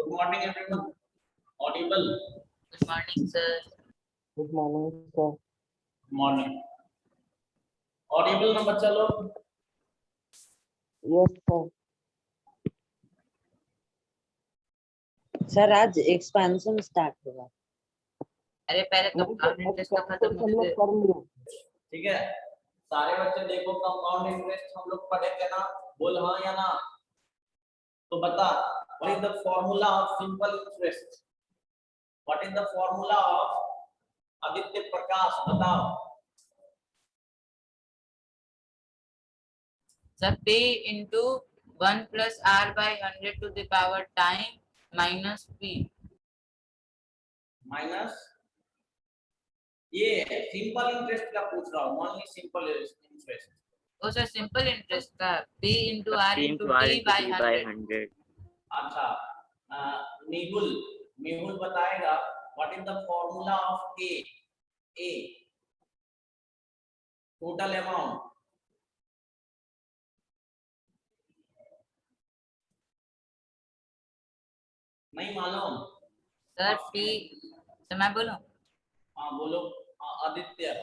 Good morning, everyone. Audible. Good morning, sir. Good morning, sir. Good morning. Audible ना बच्चा लोग? Yes, sir. Sir आज expansion start होगा। अरे पहले कंपाउंड इंटरेस्ट तो खत्म हम लोग होने कर लिए। ठीक है, सारे बच्चे देखो कंपाउंड इंटरेस्ट हम लोग पढ़े थे ना, बोल हाँ या ना। तो बता, what is the formula of simple interest? What is the formula of Aditya प्रकाश? बताओ। Sir p into 1 plus r by 100 to the power time minus p minus ये सिंपल इंटरेस्ट का पूछ रहा हूँ, ओनली सिंपल इंटरेस्ट। ओ सर सिंपल इंटरेस्ट का p into r P into into R t into by T by 100 100. अच्छा, मेहुल बताएगा what is the formula of A total amount. नहीं मालूम? सर p सर मैं बोलूं हाँ बोलो। आदित्य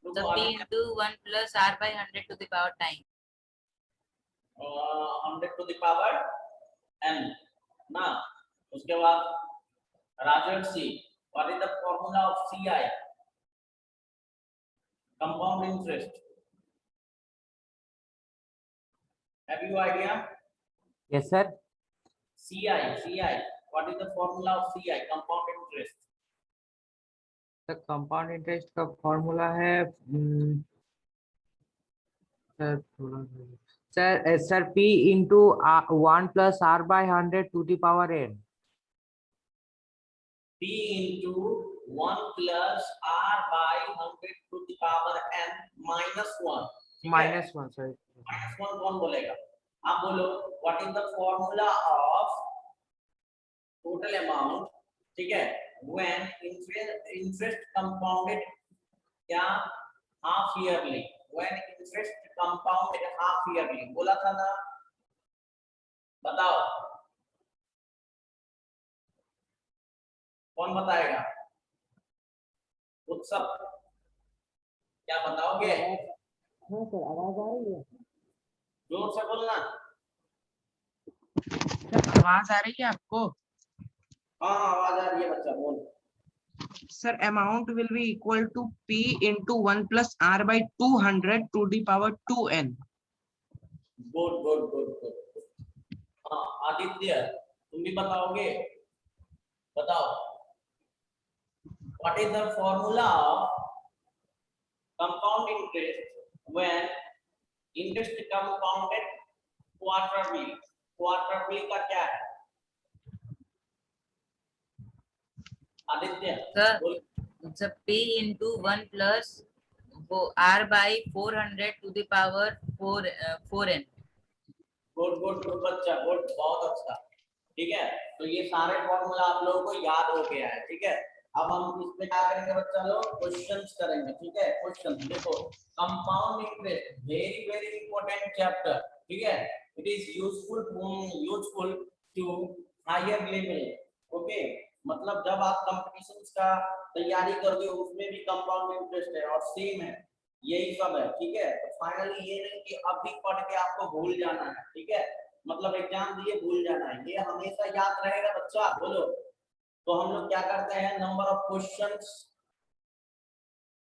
तो p into 1 plus r by 100 to the power time 100 to the power n ना। उसके बाद Rajarshi what is the formula of CI compound interest. Have you idea? Yes, sir. CI what is the formula of CI compound interest? The compound interest का formula है sir P into 1 plus R by 100 to the power n. P into 1 plus R by 100 to the power n minus 1. Minus 1, sir. Minus 1 कौन बोलेगा? आप बोलो what is the formula of total amount, ठीक है, when interest compounded क्या half yearly, when interest compounded half yearly बोला था ना, बताओ कौन बताएगा? उत्सव क्या बताओगे? हाँ सर आवाज आ रही है। जोर से बोलना। आवाज आ रही है आपको? हाँ आवाज आ रही है बच्चा, बोल। Sir, amount will be equal to P into 1 plus R by 200 to the power 2n. Good. हाँ आदित्य तुम भी बताओगे? बताओ what is the formula of compound interest when interest compounded quarterly का क्या है? आदित्य सर बोल। सर p into 1 plus वो r by 400 to the power 4n good बच्चा, गुड, बहुत अच्छा। ठीक है, तो ये सारे फॉर्मूला आप लोगों को याद हो गया है। ठीक है, अब हम इसमें क्या करेंगे बच्चा लोग? क्वेश्चंस करेंगे। ठीक है, क्वेश्चन देखो, compound interest very important chapter. ठीक है, it is useful to higher level. Okay, मतलब जब आप कंपटीशंस का तैयारी करोगे उसमें भी कंपाउंड इंटरेस्ट है और सेम है, यही सब है। ठीक है, तो फाइनली ये नहीं कि अभी पढ़ के आपको भूल जाना है। ठीक है, मतलब एग्जाम दिए भूल जाना है, ये हमेशा याद रहेगा बच्चा। बोलो, तो हम लोग क्या करते हैं, नंबर ऑफ क्वेश्चंस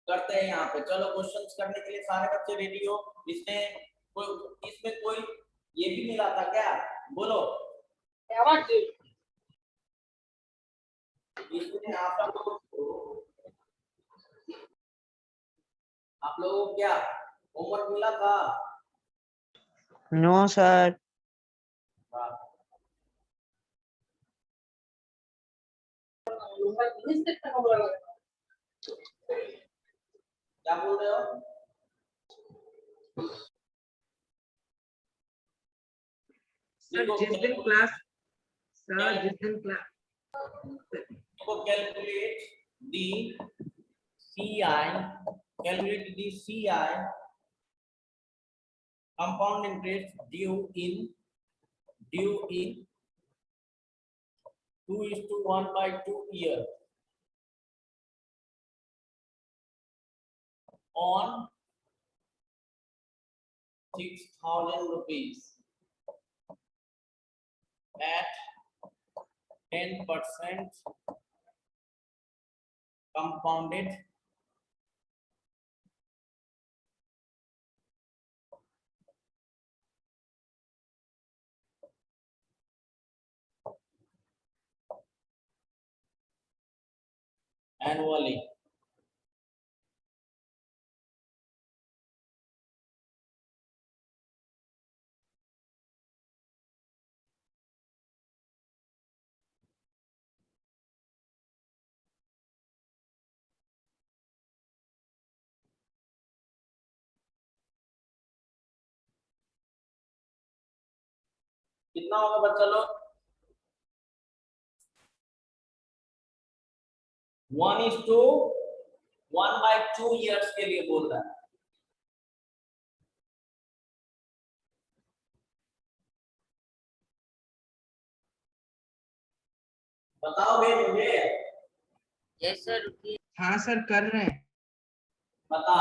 करते हैं यहाँ पे। चलो क्वेश्चंस करने के लिए सारे बच्चे रेडी हो? इसमें कोई ये भी मिला था क्या? बोलो इसमें आप लोगों को क्या होमवर्क मिला था? No sir. क्या बोल रहे हो? सर जिस दिन class calculate the CI compound interest due in 2:1/2 year on 6,000 rupees at 10% compounded annually. कितना होगा बच्चा लोग? 1:1/2 years के लिए बोल रहा है। बताओगे मुझे? यस सर, रुकिए। हाँ सर कर रहे हैं। बता।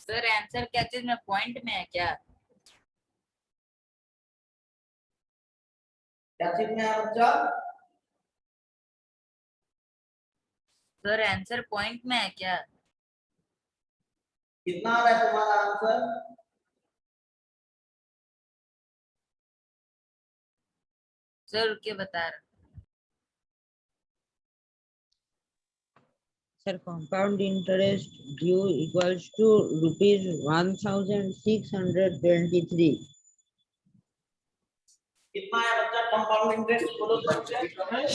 सर आंसर क्या चीज में पॉइंट में है क्या? क्या चीज में है बच्चा? सर आंसर पॉइंट में है क्या? कितना आ रहा है तुम्हारा आंसर? सर रुकिए, बता रहा। Sir, compound interest due equals to rupees 1,623. कितना है बच्चा कंपाउंड इंटरेस्ट बोलो तो बच्चे?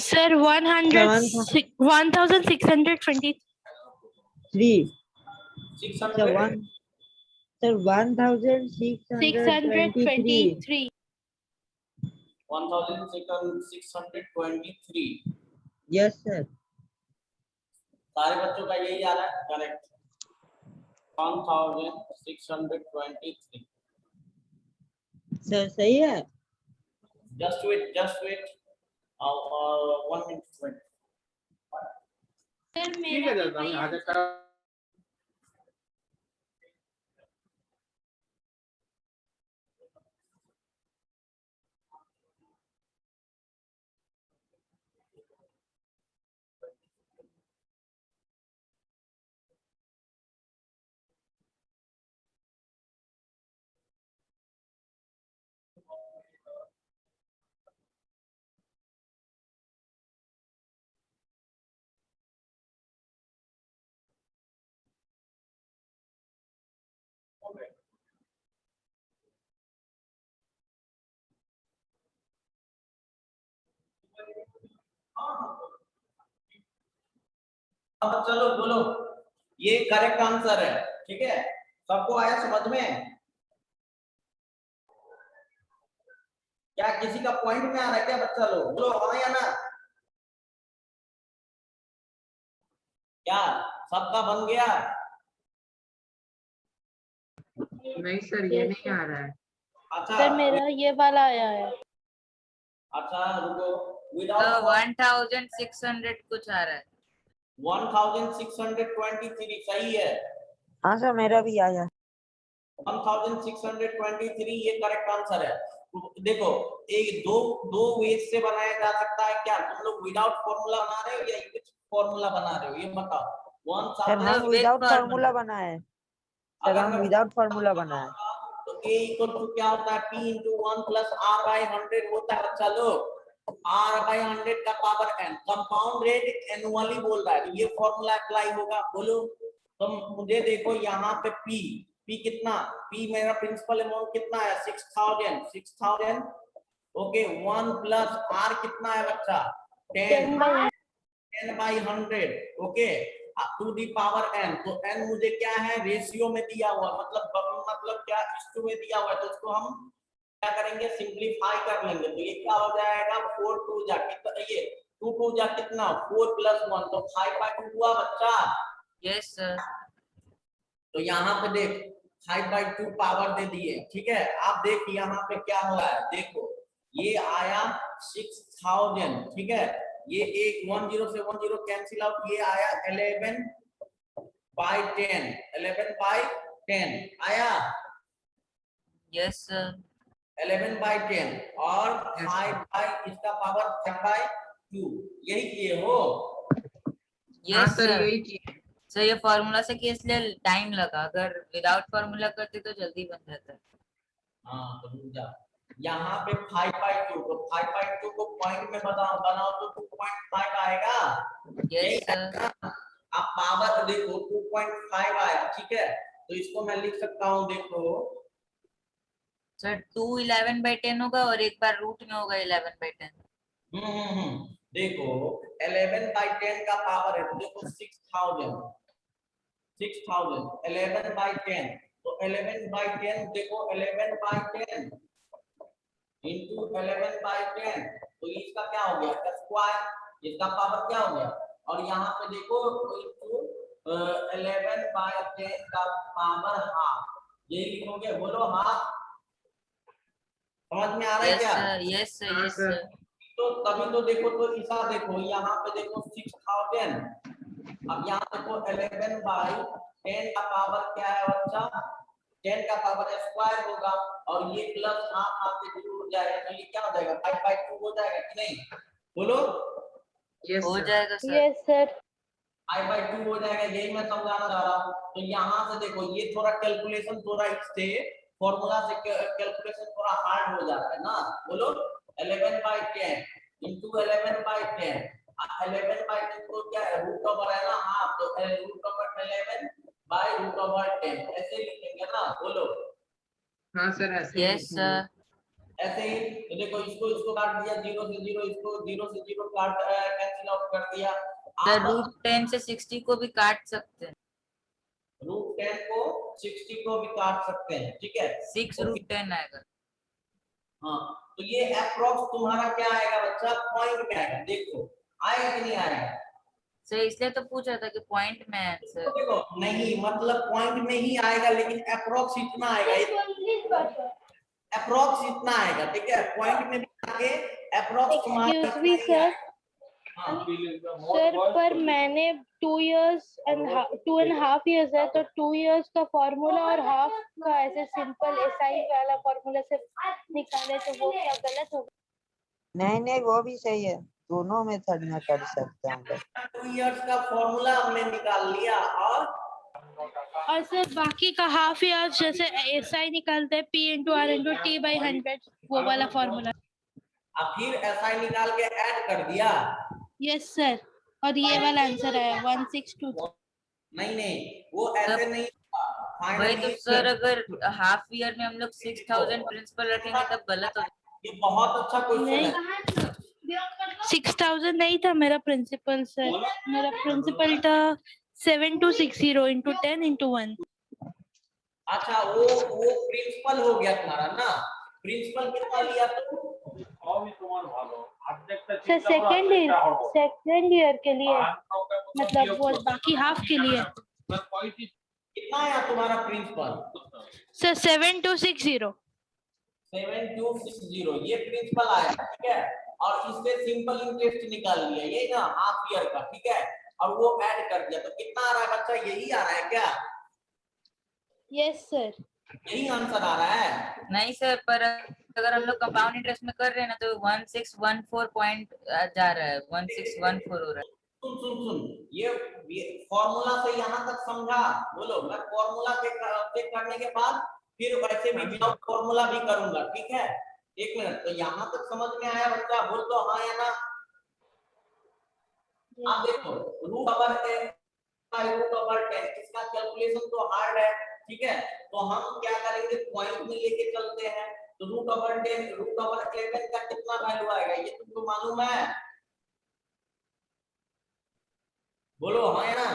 Sir, 1,623. 600. 1,623. 623. 1,623 Yes, sir. सारे बच्चों का यही आ रहा है। करेक्ट। 1,623। Sir, सही है? Just wait, just wait. 1 minute wait. Sir, मेरा भी वही answer अब चलो बोलो, ये करेक्ट आंसर है, ठीक है, सबको आया समझ में? क्या किसी का पॉइंट में आ रहा है क्या बच्चा लोग? बोलो हाँ या ना? क्या सबका बन गया? नहीं सर, ये नहीं आ रहा है। अच्छा सर मेरा ये वाला आया है। अच्छा रुको, तो विदाउट 1600 कुछ आ रहा है। 1623 सही है। हाँ सर मेरा भी आया। 1623 ये करेक्ट आंसर है। देखो, एक दो वेज से बनाया जा सकता है क्या? तुम लोग विदाउट फॉर्मूला बना रहे हो या विद फॉर्मूला बना रहे हो, ये बताओ। सर हम with विदाउट formula। फार्मूला बनाए। सर अगर हम मैं विदाउट फार्मूला बनाए। तो a इक्वल टू क्या होता है? p into 1 plus r by 100 होता है बच्चा लोग। r बाई 100 का power n, compound rate annually बोल रहा है, तो ये फॉर्मूला अप्लाई होगा। बोलो तो मुझे देखो यहाँ पे p कितना, p मेरा प्रिंसिपल अमाउंट कितना है? 6000। ओके, 1 प्लस r कितना है बच्चा? 10 by 100। Okay, to the power n, तो n मुझे क्या है? रेशियो में दिया हुआ, मतलब क्या इस में दिया हुआ है, तो उसको हम क्या करेंगे? सिंपलीफाई कर लेंगे, तो ये क्या हो जाएगा? 4 2 जा कितना, ये 2 2 जा कितना? 4 प्लस 1, तो 5/2 हुआ बच्चा। Yes sir. तो यहाँ पे देख 5/2 पावर दे दिए, ठीक है। आप देख यहाँ पे क्या हो रहा है, देखो ये आया 6000, ठीक है, ये एक 10 से 10 कैंसिल आउट, ये आया 11/10, 11/10 आया, यस सर। 11/10 और 5 इसका पावर 5/2, यही किए हो? हाँ यस सर, सर। यही किया। सर ये फॉर्मूला से किया इसलिए टाइम लगा, अगर विदाउट फॉर्मूला करते तो जल्दी बन जाता। हाँ तो रुक जा, यहाँ पे 5/2, तो 5/2 को पॉइंट में बनाओ तो 2.5 आएगा। Yes sir. आप पावर देखो 2.5 आया, ठीक है, तो इसको मैं लिख सकता हूँ, देखो सर 2 11/10 होगा और एक बार रूट में होगा 11/10। देखो 11/10 का पावर है, तो देखो 6000 11/10, तो 11/10 देखो 11/10 इंटू 11/10, तो इसका क्या हो गया? स्क्वायर, इसका पावर क्या हो गया? और यहाँ पे देखो इंटू 11/10 का पावर हाफ, ये लिखोगे। बोलो हाफ, समझ में आ रहा है यस क्या? सर, यस सर, हाँ यस सर। सर। तो तभी तो देखो, तो ऐसा देखो यहाँ पे देखो 6000, अब यहाँ देखो 11/10 का पावर क्या है बच्चा? 10 का पावर स्क्वायर होगा, और ये प्लस हाफ हाफ से दूर हो जाएगा, तो ये क्या हो जाएगा? 5/2 हो जाएगा कि नहीं? बोलो यस हो सर। जाएगा सर। Yes sir. 5/2 हो जाएगा, यही मैं समझाना चाह रहा हूँ। तो यहाँ से देखो ये थोड़ा कैलकुलेशन, थोड़ा इससे फॉर्मूला से कैलकुलेशन थोड़ा हार्ड हो जाता है ना। बोलो 11/10 इंटू 11/10, 11/10 तो क्या है? रूट ओवर है ना, हाफ, तो √11/√10 ऐसे लिखेंगे ना। बोलो हाँ सर, ऐसे ही यस लिखेंगे। सर। ऐसे ही, तो देखो इसको काट दिया, 0 से 0, इसको 0 से 0 काट कैंसिल आउट कर दिया। सर √10 से 60 को भी काट सकते हैं। √10 को 60 को भी काट सकते हैं, ठीक है। 6√10 आएगा। हाँ, तो ये अप्रोक्स तुम्हारा क्या आएगा बच्चा? पॉइंट में आएगा। देखो आएगा कि नहीं आएगा? सर इसलिए तो पूछा था कि पॉइंट में है तो सर। देखो नहीं, मतलब पॉइंट में ही आएगा, लेकिन अप्रोक्स इतना आएगा, अप्रोक्स इतना आएगा, ठीक है। पॉइंट में भी आगे अप्रोक्स तुम्हारा एक्सक्यूज मी सर। हाँ, सर पर मैंने 2.5 years है, तो 2 years का फॉर्मूला और हाफ का ऐसे सिंपल एसआई वाला फॉर्मूला से निकाले, तो वो क्या गलत होगा? नहीं नहीं, वो भी सही है, दोनों मेथड में कर सकते हैं हम लोग। 2 इयर्स का फॉर्मूला हमने निकाल लिया, और सर बाकी का हाफ ईयर जैसे एसआई निकालते हैं P/R/T/100, वो वाला फॉर्मूला। अब फिर एसआई निकाल के ऐड कर दिया। यस सर, और ये वाला आंसर है 162। नहीं, वो ऐसे नहीं वही तो फाइनली। सर, अगर हाफ ईयर में हम लोग 6000 प्रिंसिपल रखेंगे तब गलत हो जाएगा। ये बहुत अच्छा क्वेश्चन है। 6000 नहीं था मेरा प्रिंसिपल सर, मेरा प्रिंसिपल था 7260 into 10 into 1। अच्छा वो प्रिंसिपल हो गया तुम्हारा ना, प्रिंसिपल कितना लिया तुम? सर सेकेंड ईयर के लिए, मतलब वो बाकी हाफ के लिए। कितना आया तुम्हारा प्रिंसिपल? सर 7260। 7260 ये प्रिंसिपल आया, ठीक है। और इससे सिंपल इंटरेस्ट निकाल लिया, ये ना हाफ ईयर का, ठीक है। और वो ऐड कर दिया, तो कितना आ रहा है बच्चा? यही आ रहा है क्या? Yes sir. यही आंसर आ रहा है? नहीं सर, पर अगर हम लोग कंपाउंड इंटरेस्ट में कर रहे हैं ना तो 1614 पॉइंट जा रहा है, 1614 हो रहा है। सुन सुन सुन, ये फॉर्मूला से यहाँ तक समझा? बोलो। मैं फॉर्मूला पे करने के बाद फिर वैसे भी विदाउट फॉर्मूला भी करूंगा, ठीक है। एक मिनट, तो यहाँ तक समझ में आया बच्चा? बोल तो हाँ या ना। आप देखो रूट ओवर 10 इसका कैलकुलेशन तो हार्ड है, ठीक है। तो हम क्या करेंगे, पॉइंट में लेके चलते हैं। तो रूट ओवर 11 का कितना वैल्यू आएगा, ये तुमको मालूम है? बोलो हाँ या ना।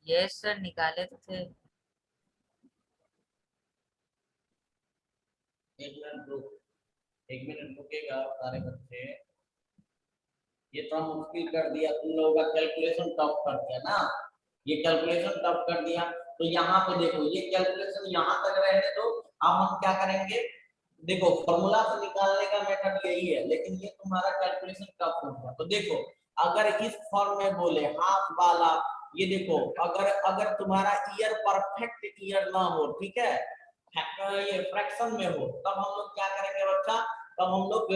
यस सर, निकाले तो थे। एक मिनट रुकेगा सारे बच्चे। ये तो मुश्किल कर दिया तुम लोगों का, कैलकुलेशन टफ कर दिया ना, ये कैलकुलेशन टफ कर दिया। तो यहाँ पे देखो, ये कैलकुलेशन यहाँ तक रहने दो। अब हम क्या करेंगे, देखो फॉर्मूला से निकालने का मेथड यही है, लेकिन ये तुम्हारा कैलकुलेशन टफ हो गया। तो देखो अगर इस फॉर्म में बोले हाफ वाला, ये देखो अगर तुम्हारा ईयर परफेक्ट ईयर ना हो, ठीक है, ये फ्रैक्शन में हो, तब हम लोग क्या करेंगे बच्चा? तब हम लोग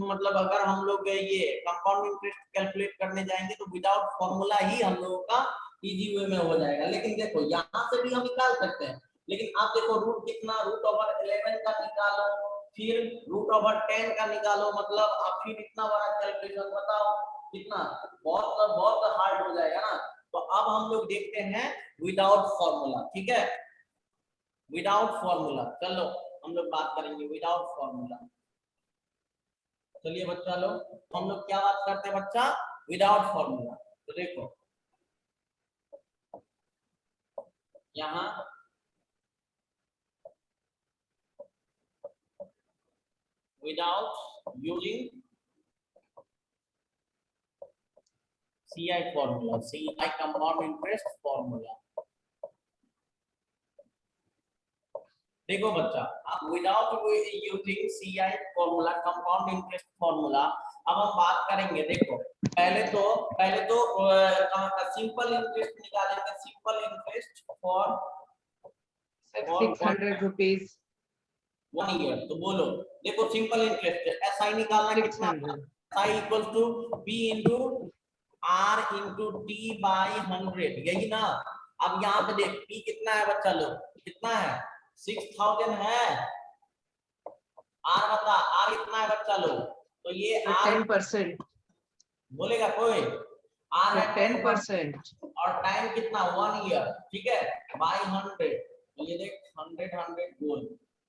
मतलब अगर हम लोग ये कंपाउंड इंटरेस्ट कैलकुलेट करने जाएंगे तो विदाउट फॉर्मूला ही हम लोगों का इजी वे में हो जाएगा। लेकिन देखो यहाँ से भी हम निकाल सकते हैं, लेकिन आप देखो रूट कितना, रूट ओवर 11 का निकालो, फिर रूट ओवर 10 का निकालो, मतलब आप फिर इतना बड़ा कैलकुलेशन बताओ कितना, बहुत हार्ड हो जाएगा ना। तो अब हम लोग देखते हैं विदाउट फॉर्मूला, ठीक है, विदाउट फॉर्मूला। चलो हम लोग बात करेंगे विदाउट फॉर्मूला। चलिए बच्चा लोग, हम लोग क्या बात करते हैं बच्चा? Without formula. तो देखो यहाँ without using CI formula, CI compound interest formula। देखो बच्चा, अब without using CI formula, compound interest formula, अब हम बात करेंगे। देखो पहले तो सिंपल इंटरेस्ट निकालेंगे, simple interest for 600 rupees 1 year. तो बोलो देखो सिंपल इंटरेस्ट SI निकालना कितना? 600 SI equal to P into R into T by 100, यही ना। अब यहाँ पे देख P कितना है बच्चा लोग, कितना है? 6000 है। R बता, R कितना है बच्चा लोग? तो ये R 10% बोलेगा कोई? R है 10% और टाइम कितना? 1 ईयर, ठीक है, बाई 100। तो ये देख 100 गोल,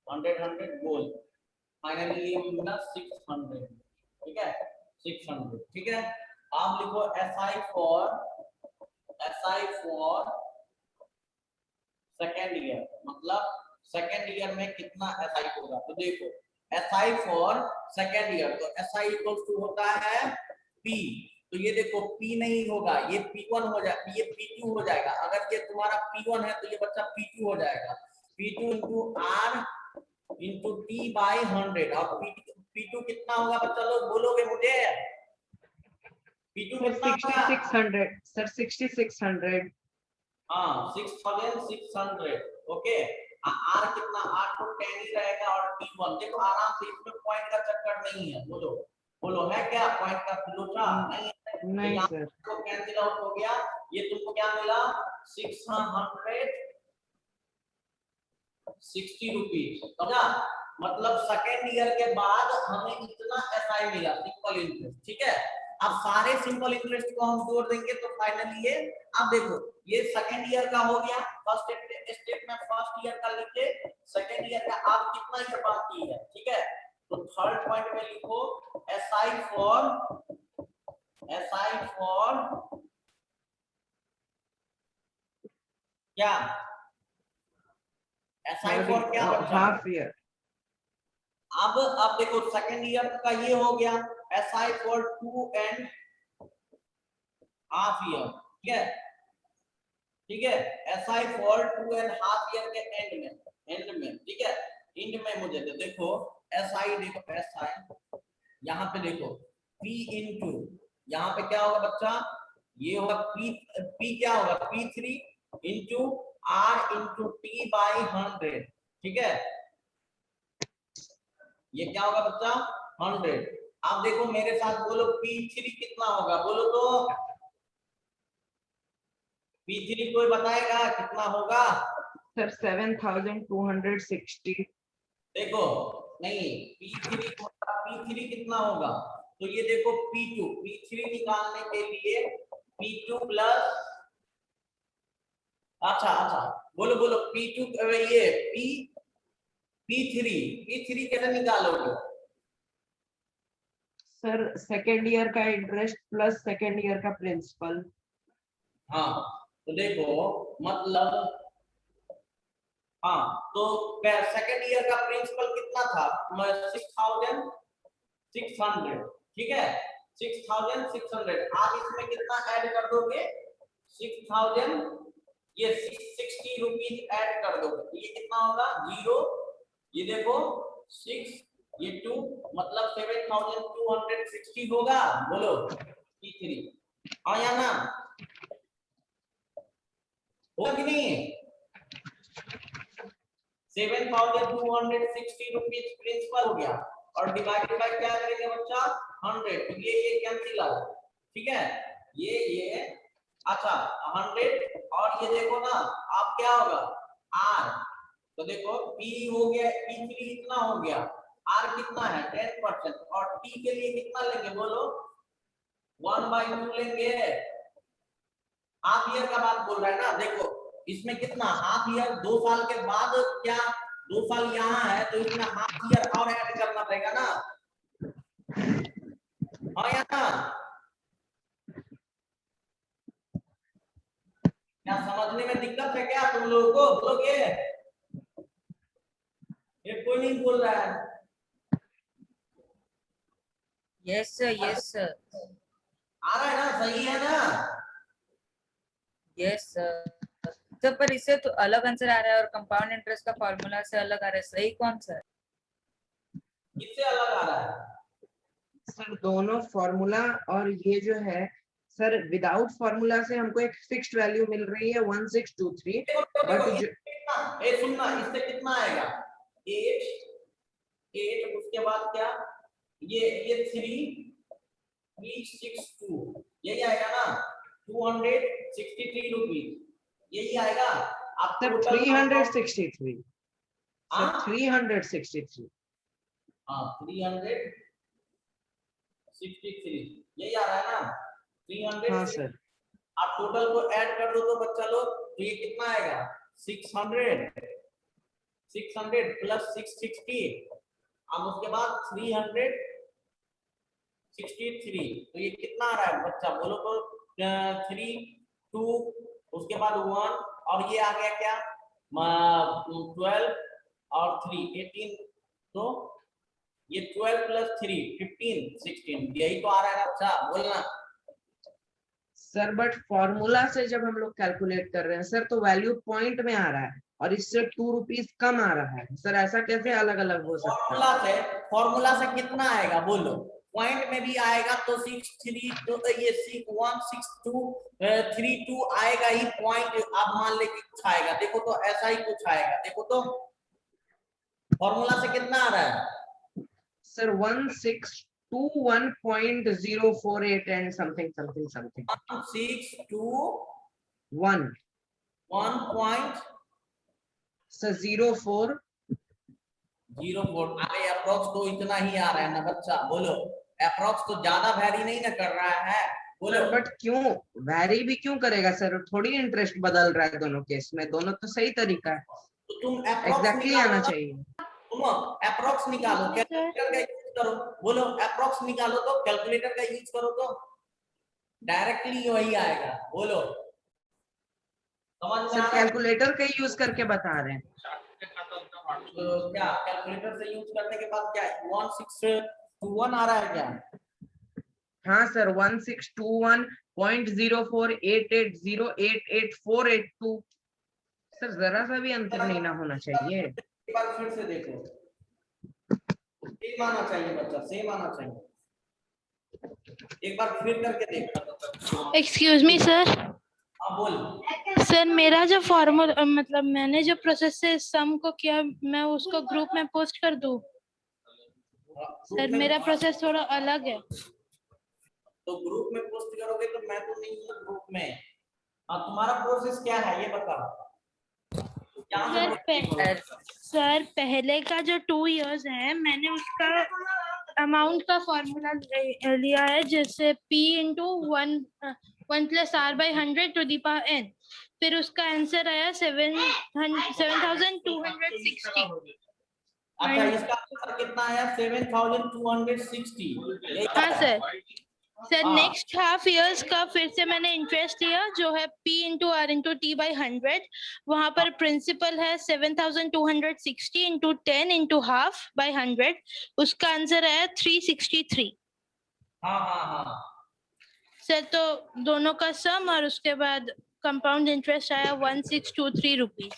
100 गोल, फाइनली ये मिला 600, ठीक है, 600, ठीक है। आप लिखो SI फॉर सेकेंड ईयर, मतलब सेकेंड ईयर में कितना SI होगा? तो देखो SI फॉर सेकेंड ईयर, तो SI इक्वल टू होता है P। तो ये देखो P नहीं होगा, ये P1 हो जाएगा, ये P2 हो जाएगा। अगर ये तुम्हारा P1 है तो ये बच्चा P2 हो जाएगा, P2 into R into T by 100। और P2 कितना होगा बच्चा लोग, बोलोगे मुझे? P2 कितना होगा? 6600 सर, 6600। हाँ 6600, ओके। R कितना? R तो 10 ही रहेगा और P1 देखो आराम से, इसमें पॉइंट का चक्कर नहीं है। बोलो है क्या पॉइंट का लोचा? नहीं है। नहीं सर, तो कैंसिल आउट हो गया। ये तुमको क्या मिला? 660 रुपीज, समझा? मतलब सेकेंड ईयर के बाद हमें इतना SI मिला, सिंपल इंटरेस्ट, ठीक है। अब सारे सिंपल इंटरेस्ट को हम जोड़ देंगे तो फाइनली ये, अब देखो ये सेकेंड ईयर का हो गया, फर्स्ट स्टेप में फर्स्ट ईयर का लिख के सेकेंड ईयर का आप कितना ईयर बाकी है, ठीक है। तो थर्ड पॉइंट में लिखो एसआई फॉर क्या, एसआई फॉर क्या बच्चा, हाफ ईयर। अब देखो सेकेंड ईयर का ये हो गया SI for 2 and half year, ठीक है, ठीक है। SI for 2 and half year के एंड में, ठीक है, एंड में मुझे देखो एसआई, देखो एसआई यहाँ पे देखो पी इंटू, यहाँ पे क्या होगा बच्चा, ये होगा पी क्या होगा P3 into R into T by 100, ठीक है, ये क्या होगा बच्चा 100। आप देखो मेरे साथ बोलो P3 कितना होगा, बोलो तो P3 कोई बताएगा कितना होगा? सर 7260। देखो नहीं P3 कितना होगा, तो ये देखो P3 निकालने के लिए P2 प्लस, अच्छा बोलो P2 ये P3 कैसे निकालोगे? सर सेकेंड ईयर का इंटरेस्ट प्लस सेकेंड ईयर का प्रिंसिपल। हाँ तो देखो मतलब, हाँ तो सेकेंड ईयर का प्रिंसिपल कितना था 6600, ठीक है 6600। आप इसमें कितना ऐड कर दोगे 6000, ये 660 रुपीज ऐड कर दोगे, ये कितना होगा 0, ये देखो 6, ये 2 मतलब 7260 होगा, बोलो P3 हाँ या ना, होगा कि नहीं? 7260 रुपीज प्रिंसिपल हो गया और डिवाइडेड बाय क्या करेंगे बच्चा 100, तो ये कैंसिल आउट, ठीक है, ये अच्छा 100, और ये देखो ना आप क्या होगा R, तो देखो P हो गया, P3 कितना हो गया, R कितना है 10%, और T के लिए कितना लेंगे बोलो 1/2 लेंगे। हाफ ईयर का बात बोल रहा है ना, देखो इसमें कितना हाफ ईयर 2 साल के बाद, क्या 2 साल यहाँ है तो इसमें हाफ ईयर और ऐड करना पड़ेगा ना, हाँ या ना? क्या समझने में दिक्कत है क्या तुम लोगों को, बोलोगे? ये कोई नहीं बोल रहा है। यस सर आ रहा है ना, सही है ना? Yes sir. तो पर इससे तो अलग आंसर आ रहा है और कंपाउंड इंटरेस्ट का फॉर्मूला से अलग आ रहा है, सही कौन सा है? किससे अलग आ रहा है? सर दोनों फॉर्मूला और ये जो है सर विदाउट फॉर्मूला से हमको एक फिक्स्ड वैल्यू मिल रही है 1623, बट ए सुनना, इससे कितना आएगा 8 उसके बाद क्या, ये 362 यही आएगा ना, 263 रुपीज यही आएगा। आप सर 363 सर 363 हाँ 363 यही आ रहा है ना 300। हाँ सर। आप टोटल को ऐड कर दो तो बच्चा लोग, तो ये कितना आएगा 600 प्लस 660, अब उसके बाद 363, तो ये कितना आ रहा है बच्चा बोलो तो 3 2 उसके बाद 1 और ये आ गया क्या 12 और 3 18, तो ये 12 प्लस 3 15 16 यही तो आ रहा है अच्छा बोलना। सर बट फॉर्मूला से जब हम लोग कैलकुलेट कर रहे हैं सर तो वैल्यू पॉइंट में आ रहा है और इससे 2 रुपीज कम आ रहा है सर, ऐसा कैसे अलग अलग हो सकता है? फॉर्मूला से कितना आएगा बोलो, पॉइंट में भी आएगा तो 63, तो ये 1623 आएगा ही, पॉइंट आप मान ले कि कुछ आएगा, देखो तो ऐसा ही कुछ आएगा, देखो तो फॉर्मूला से कितना आ रहा है सर 1621.048 एंड समथिंग 1621 सर 04 अरे अप्रोक्स तो इतना ही आ रहा है ना बच्चा, बोलो अप्रोक्स तो ज्यादा वैरी नहीं ना कर रहा है, बोलो। बट क्यों वैरी भी क्यों करेगा सर? थोड़ी इंटरेस्ट बदल रहा है दोनों केस में, दोनों तो सही तरीका है, तो तुम अप्रोक्स एग्जैक्टली निकालो आना ना, चाहिए। तुम अप्रोक्स निकालो, कैलकुलेटर का यूज करो, बोलो अप्रोक्स निकालो तो कैलकुलेटर का यूज करो तो डायरेक्टली वही आएगा, बोलो समझ में सर आ रहा है? कैलकुलेटर का यूज करके बता रहे हैं। तो क्या कैलकुलेटर से यूज करने के बाद क्या 1621 आ रहा है क्या? हाँ सर 1621.0488088482। सर जरा सा भी अंतर नहीं ना होना चाहिए। एक बार फिर से देखो, सेम आना चाहिए बच्चा, सेम आना चाहिए, एक बार फिर करके देखो। Excuse me sir. हाँ बोल। सर मेरा जो फॉर्मूला मतलब मैंने जो प्रोसेस से सम को किया, मैं उसको ग्रुप में पोस्ट कर दूं? सर मेरा प्रोसेस थोड़ा अलग है। तो ग्रुप में पोस्ट करोगे तो मैं तो नहीं हूँ ग्रुप में। हाँ तुम्हारा प्रोसेस क्या है ये बताओ। सर पहले का जो 2 इयर्स है, मैंने उसका अमाउंट का फॉर्मूला लिया है, जैसे p into 1 plus r by 100 to the power n। फिर उसका आंसर आया 7260। अच्छा इसका आंसर कितना आया 7260? हाँ सर। सर हाँ। नेक्स्ट हाफ इयर्स का फिर से मैंने इंटरेस्ट लिया, जो है p into r into t by 100। वहां पर प्रिंसिपल है 7260 इंटू 10 इंटू हाफ बाई 100। उसका आंसर आया 363। हाँ हाँ हाँ सर तो दोनों का सम और उसके बाद कंपाउंड इंटरेस्ट आया 1623 रुपीज।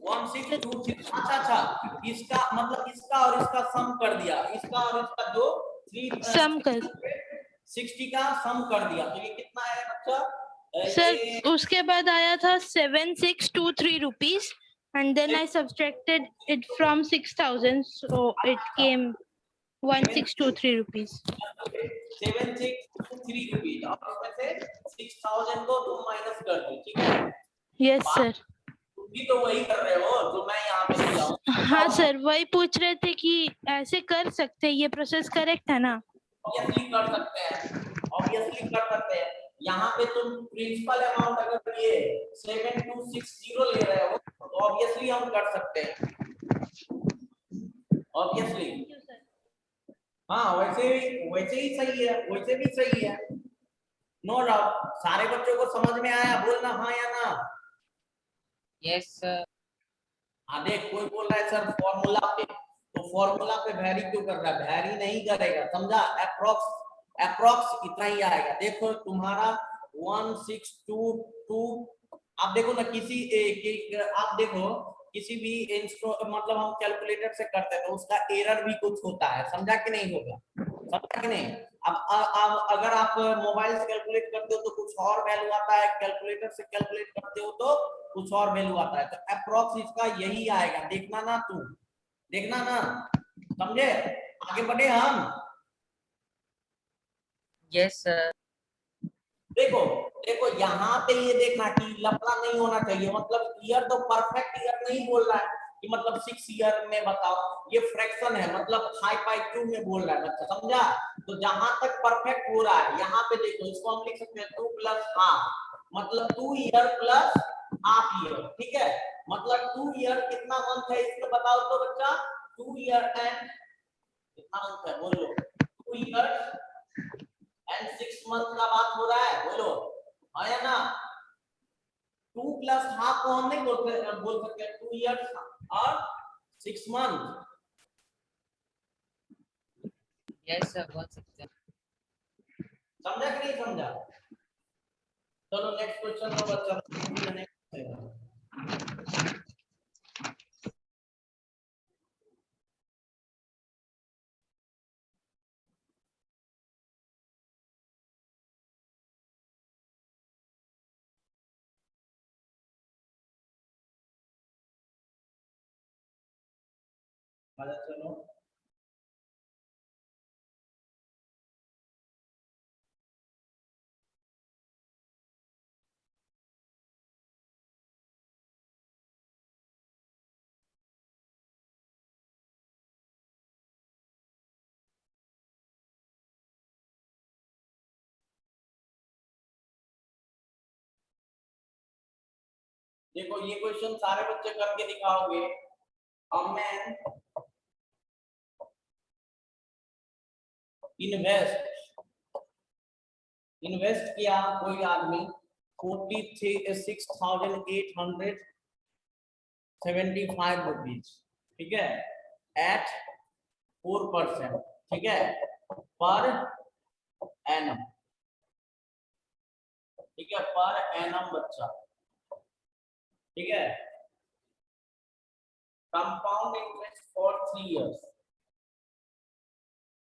1623। अच्छा अच्छा, इसका मतलब इसका और इसका सम कर दिया, इसका और इसका जो सम कर 60 का सम कर दिया, तो ये कितना है बच्चा? सर ये उसके बाद आया था 7623 rupees, and then I subtracted it from 6000, so it came 1623 rupees. 7623 rupees, और इसमें से 6000 को तुम माइनस कर दो, ठीक है? Yes sir. तुम भी तो वही कर रहे हो जो मैं यहाँ पे किया हूँ। हाँ सर, वही पूछ रहे थे कि ऐसे कर सकते हैं, ये प्रोसेस करेक्ट है ना? ऑब्वियसली कर सकते हैं, ऑब्वियसली कर सकते हैं। यहाँ पे तुम प्रिंसिपल अमाउंट अगर ये 7260 ले रहे हो तो ऑब्वियसली हम कर सकते हैं, ऑब्वियसली। हाँ वैसे ही सही है, वैसे भी सही है, नो डाउट। सारे बच्चों को समझ में आया? बोलना हाँ या ना। Yes sir. हाँ देख, कोई बोल रहा है सर फॉर्मूला पे, तो फॉर्मूला पे वैरी क्यों कर रहा है? वैरी नहीं करेगा, समझा? अप्रोक्स, अप्रोक्स इतना ही आएगा। देखो तुम्हारा 1622, आप देखो ना किसी आप देखो किसी भी मतलब हम कैलकुलेटर से करते हैं तो उसका एरर भी कुछ होता है, समझा कि नहीं होगा? समझा कि नहीं? अब अगर आप मोबाइल से कैलकुलेट करते हो तो कुछ और वैल्यू आता है, कैलकुलेटर से कैलकुलेट करते हो तो कुछ और वैल्यू आता है, तो अप्रोक्स इसका यही आएगा, देखना ना तू, देखना ना, समझे? आगे बढ़े हम। Yes sir. देखो देखो यहाँ पे ये देखना कि लफड़ा नहीं होना चाहिए, मतलब ईयर तो परफेक्ट ईयर नहीं बोल रहा है कि मतलब 6 ईयर में बताओ, ये फ्रैक्शन है, मतलब 5/2 में बोल रहा है बच्चा, समझा? तो जहां तक परफेक्ट हो रहा है यहाँ पे देखो, इसको हम लिख सकते हैं 2 प्लस हाफ, मतलब 2 ईयर प्लस हाफ ईयर, ठीक है? मतलब 2 ईयर कितना मंथ है इसको बताओ तो बच्चा, 2 ईयर एंड कितना मंथ है बोलो, 2 ईयर एंड 6 मंथ का बात हो रहा है, बोलो हाँ या ना? 2 प्लस हाफ को हम नहीं बोल सकते 2 इयर्स और 6 मंथ। यस सर बोल सकते हैं। समझा कि नहीं समझा? चलो नेक्स्ट क्वेश्चन में बच्चा चलो देखो ये क्वेश्चन सारे बच्चे करके दिखाओगे। A man इन्वेस्ट किया कोई आदमी 46,875 रुपीज, ठीक है, एट 4%, ठीक है, पर एनम, ठीक है, पर एनम बच्चा, ठीक है, compound interest for 3 years,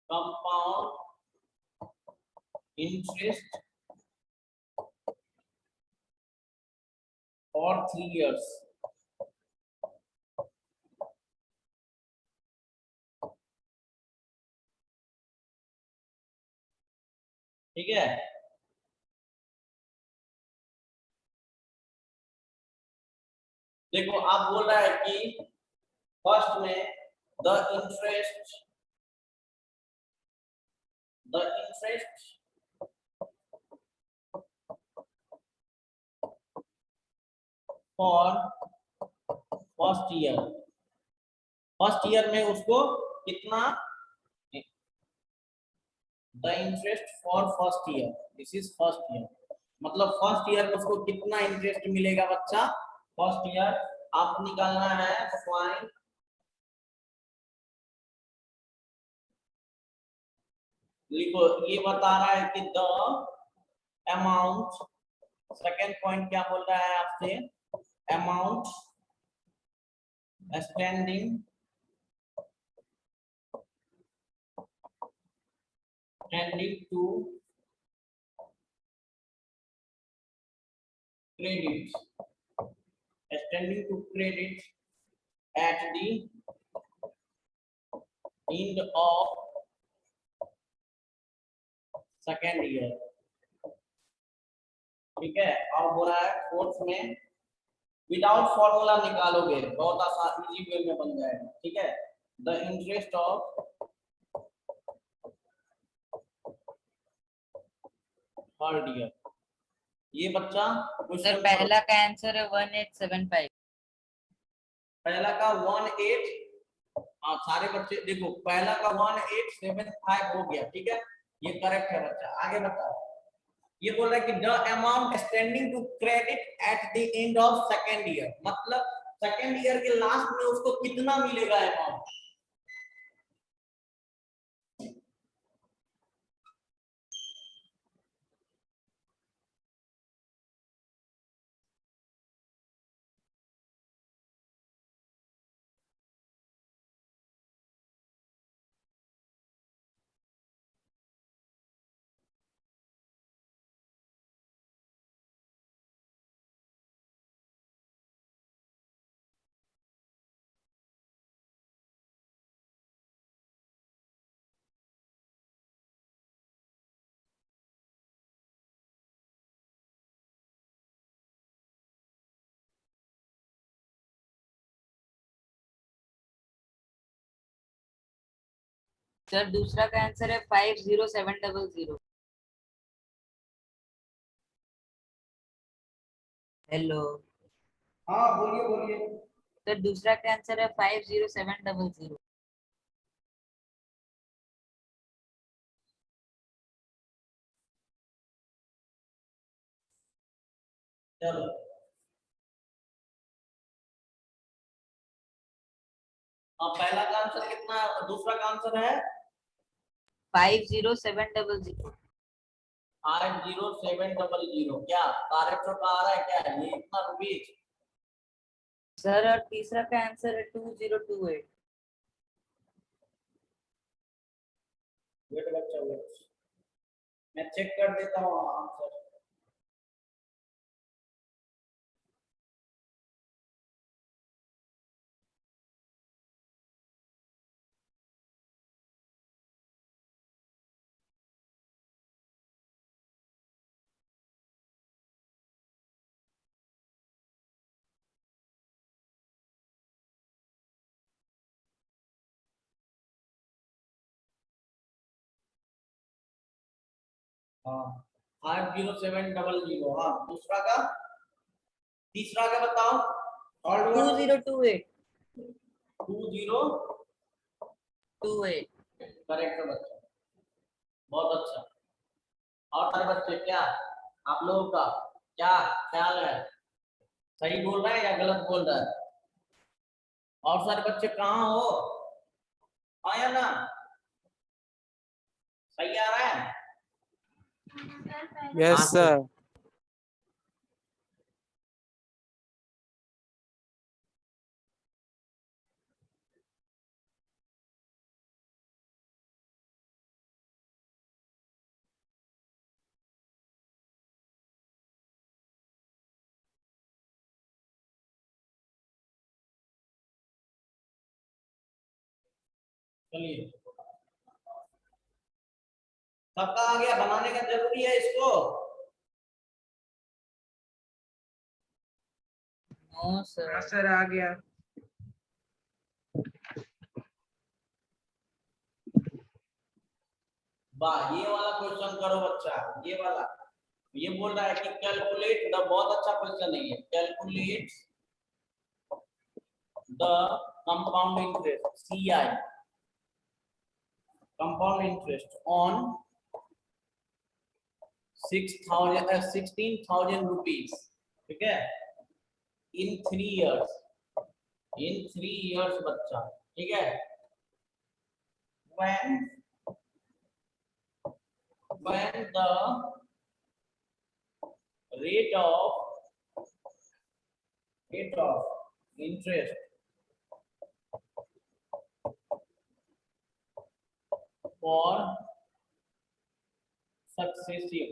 compound interest for 3 years, ठीक है। देखो आप बोल रहा है कि फर्स्ट में the interest for first year में उसको कितना, the interest for first year, this is first year, मतलब फर्स्ट ईयर में उसको कितना इंटरेस्ट मिलेगा बच्चा फर्स्ट ईयर, आप निकालना है फाइन लिखो। ये बता रहा है कि द अमाउंट, सेकेंड पॉइंट क्या बोल रहा है आपसे, amount standing to credit, extending to credit at the end of second year, ठीक है। और बोला है फोर्थ में विदाउट फॉर्मूला निकालोगे, बहुत आसान इजी वे में बन जाएगा, ठीक है। The interest of third year, ये बच्चा सर क्वेश्चन पहला का आंसर है 1875। पहला का 18, हाँ सारे बच्चे देखो पहला का 1875 हो गया, ठीक है, ये करेक्ट है बच्चा। आगे बताओ, ये बोल रहा है कि the amount standing to credit at the end of second year, मतलब सेकेंड ईयर के लास्ट में उसको कितना मिलेगा अमाउंट, सर दूसरा का आंसर है 50700। हेलो हाँ बोलिए बोलिए। सर दूसरा का आंसर है 50700। चलो पहला का आंसर कितना, दूसरा का आंसर है 50700। 50700, क्या करेक्ट का आ रहा है क्या ये इतना रुपीज, सर और तीसरा का आंसर है 2028। वेट बच्चा वेट, मैं चेक कर देता हूँ आंसर। हाँ 50700, हाँ दूसरा का तीसरा क्या बताओ? Third one? 2028 2028 करेक्ट है बच्चा, बहुत अच्छा। और सारे बच्चे क्या आप लोगों का क्या ख्याल है, सही बोल रहा है या गलत बोल रहा है? और सारे बच्चे कहाँ हो, आया ना, सही आ रहा है? यस हाँ, सर। चलिए सबका आ गया, बनाने का जरूरी है इसको? नो हाँ सर। सर आ गया। वाह, ये वाला क्वेश्चन करो बच्चा, ये वाला। ये बोल रहा है कि कैलकुलेट द, बहुत अच्छा क्वेश्चन है ये, calculate the compound interest CI, compound interest on 16,000 rupees, ठीक है, इन 3 इयर्स, इन 3 इयर्स बच्चा, ठीक है। when the rate of interest for successive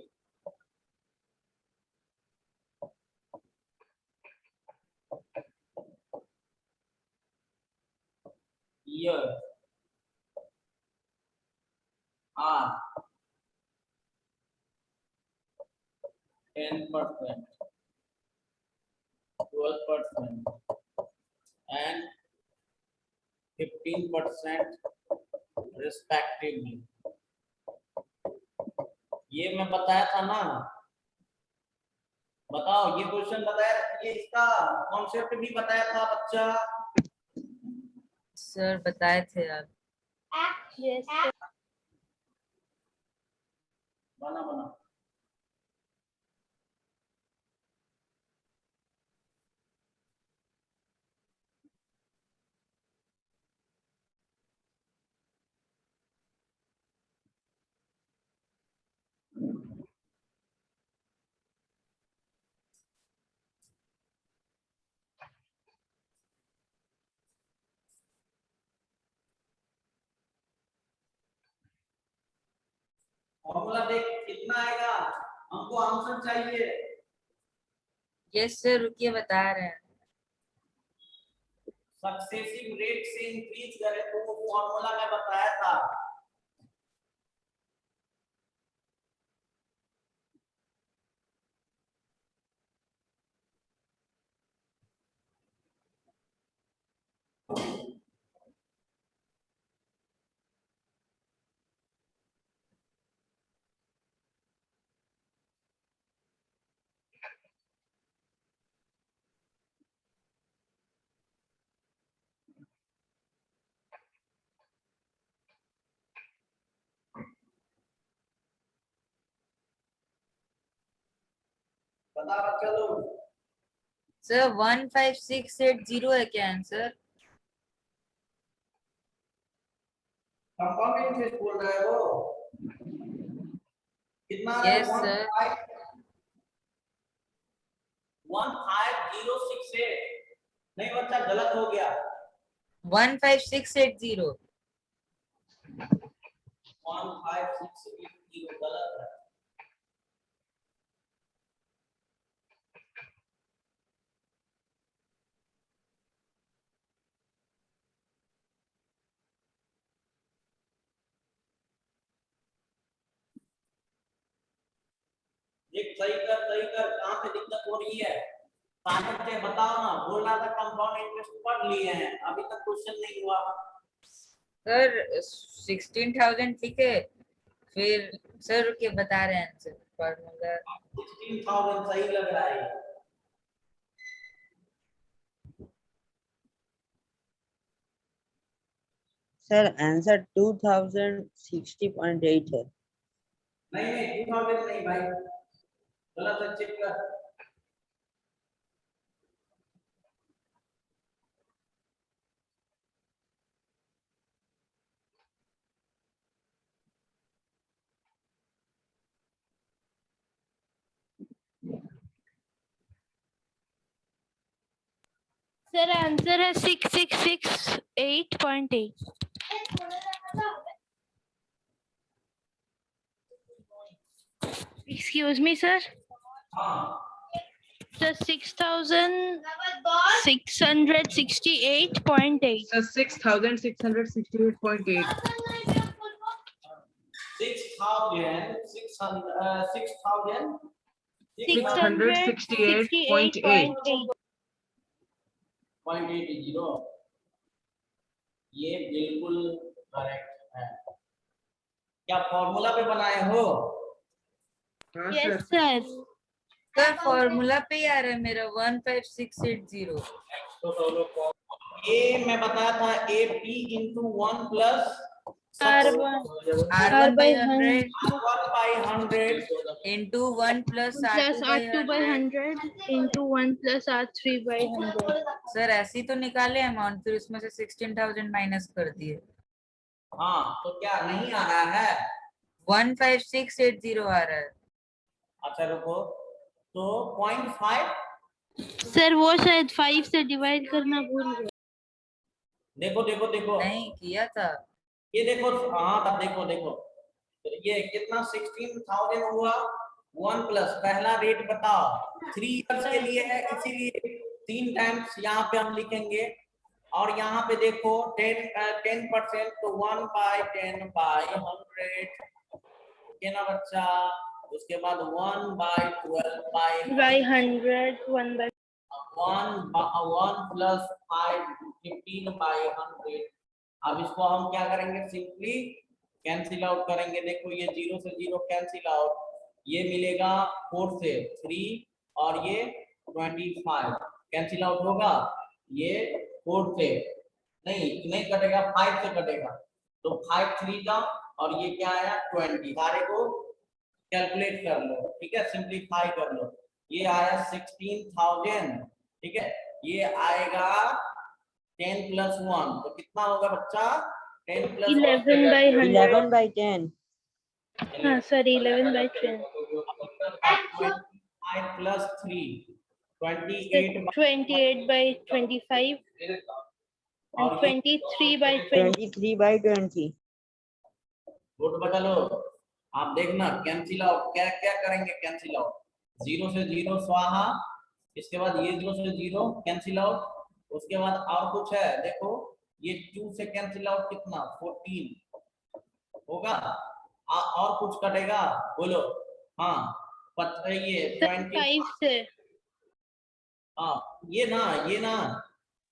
years are 10%, 12% and 15% respectively, ये मैं बताया था ना, बताओ ये क्वेश्चन बताया, ये इसका कॉन्सेप्ट भी बताया था बच्चा। सर बताए थे आप। Yes. बना बना फॉर्मूला देख कितना आएगा, हमको आंसर चाहिए। यस सर, रुकिए बता रहे हैं। सक्सेसिव रेट से इंक्रीज करे तो वो फॉर्मूला मैं बताया था। बता बच्चा लोग, सर 15680 है क्या आंसर? कंपाउंड इंटरेस्ट बोल रहा है वो, कितना है? Yes sir. 15068, नहीं बच्चा गलत हो गया, 15680। 15680 गलत है। देख सही कर, कहाँ पे दिक्कत हो रही है? सारे बच्चे बताओ ना, बोल रहा था कंपाउंड इंटरेस्ट पढ़ लिए हैं, अभी तक क्वेश्चन नहीं हुआ। सर 16,000 ठीक है, फिर सर रुकिए बता रहे हैं आंसर फॉर्मूला। 16,000 सही लग रहा है। सर आंसर 2060.8 है। नहीं 2000 नहीं भाई, गलत है, चेक कर। सर आंसर है 6668.8. Excuse me, sir. हाँ Sir, 6668.8. सर 6668.8 668.8. 668.80, ये बिल्कुल करेक्ट है। क्या फॉर्मूला पे बनाए हो? हाँ Yes, sir sir. Sir formula पे ही आ रहा है मेरा 15680। ए मैं बताया था A P into 1 plus R1 R1 by 100 1/100 into 1 plus plus R2 by R2 by 100। 100 into 1 plus R3 by 100. Sir ऐसे ही तो निकाले अमाउंट, फिर उसमें से 16,000 माइनस कर दिए। हाँ तो क्या नहीं आ रहा है? 15680 आ रहा है। अच्छा रुको, तो 0.5 सर वो शायद 5 से डिवाइड करना भूल गए. देखो देखो देखो, नहीं किया था। ये देखो, हाँ तब देखो देखो, तो ये कितना 16,000 हुआ। 1 प्लस पहला रेट बताओ, 3 इयर्स के लिए है, इसीलिए 3 टाइम्स यहाँ पे हम लिखेंगे। और यहाँ पे देखो 10%, तो 1/10/100 ओके ना बच्चा। उसके बाद 1/12 by 100 1 by 1 प्लस 5 15/100। अब इसको हम क्या करेंगे, सिंपली कैंसिल आउट करेंगे। देखो ये 0 से 0 कैंसिल आउट, ये मिलेगा 4 से 3 और ये 25 कैंसिल आउट होगा। ये 4 से नहीं कटेगा, 5 से कटेगा, तो 5 3 का और ये क्या आया 20। सारे को कैलकुलेट कर लो, ठीक है, सिंपलीफाई कर लो। ये आया 16,000, ठीक है। ये आएगा 10 प्लस 1, तो कितना होगा बच्चा? 10 प्लस 11 by 100. 11/10 हाँ sir 11 by 10. 5 plus 3 28 28 by 25 and 23 by 20. 23/20 vote बदलो। आप देखना कैंसिल आउट क्या क्या करेंगे, कैंसिल आउट 0 से 0 स्वाहा, इसके बाद ये 0 से 0 कैंसिल आउट, उसके बाद और कुछ है देखो, ये 2 से कैंसिल आउट कितना 14 होगा। और कुछ कटेगा बोलो? हाँ ये 20 5 से. हाँ ये ना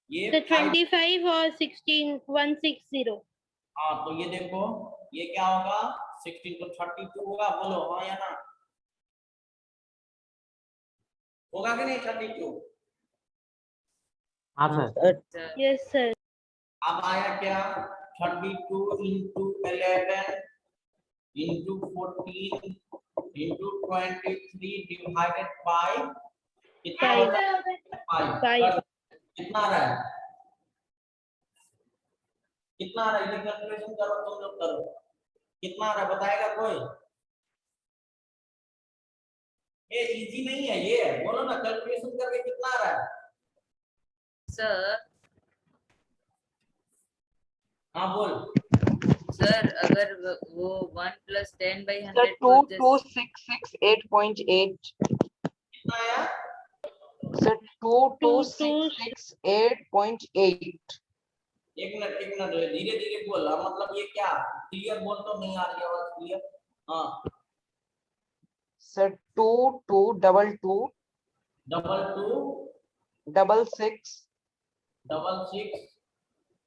ये तो 5। 25 और 16 160. हाँ तो ये देखो ये क्या होगा 16 तो 32 होगा, बोलो हाँ या ना? होगा कि नहीं 32? हाँ सर Yes sir. अब आया क्या 32 into 11 into 14 into 23 divided by कितना Five. होता है? 5 कितना आ रहा है? कितना आ रहा है? ये कैलकुलेशन करो, तुम लोग करो, कितना आ रहा है बताएगा कोई? ये इजी नहीं है, ये बोलो ना कैलकुलेशन करके कितना आ रहा है? सर हाँ बोल। सर अगर वो 1 plus 10 by 100 सर तो just 2268.8 कितना आया? सर 2268.8 एक मिनट धीरे धीरे बोल, मतलब ये क्या क्लियर बोल, तो नहीं आ रही आवाज क्लियर। हाँ सर 2222 2266 66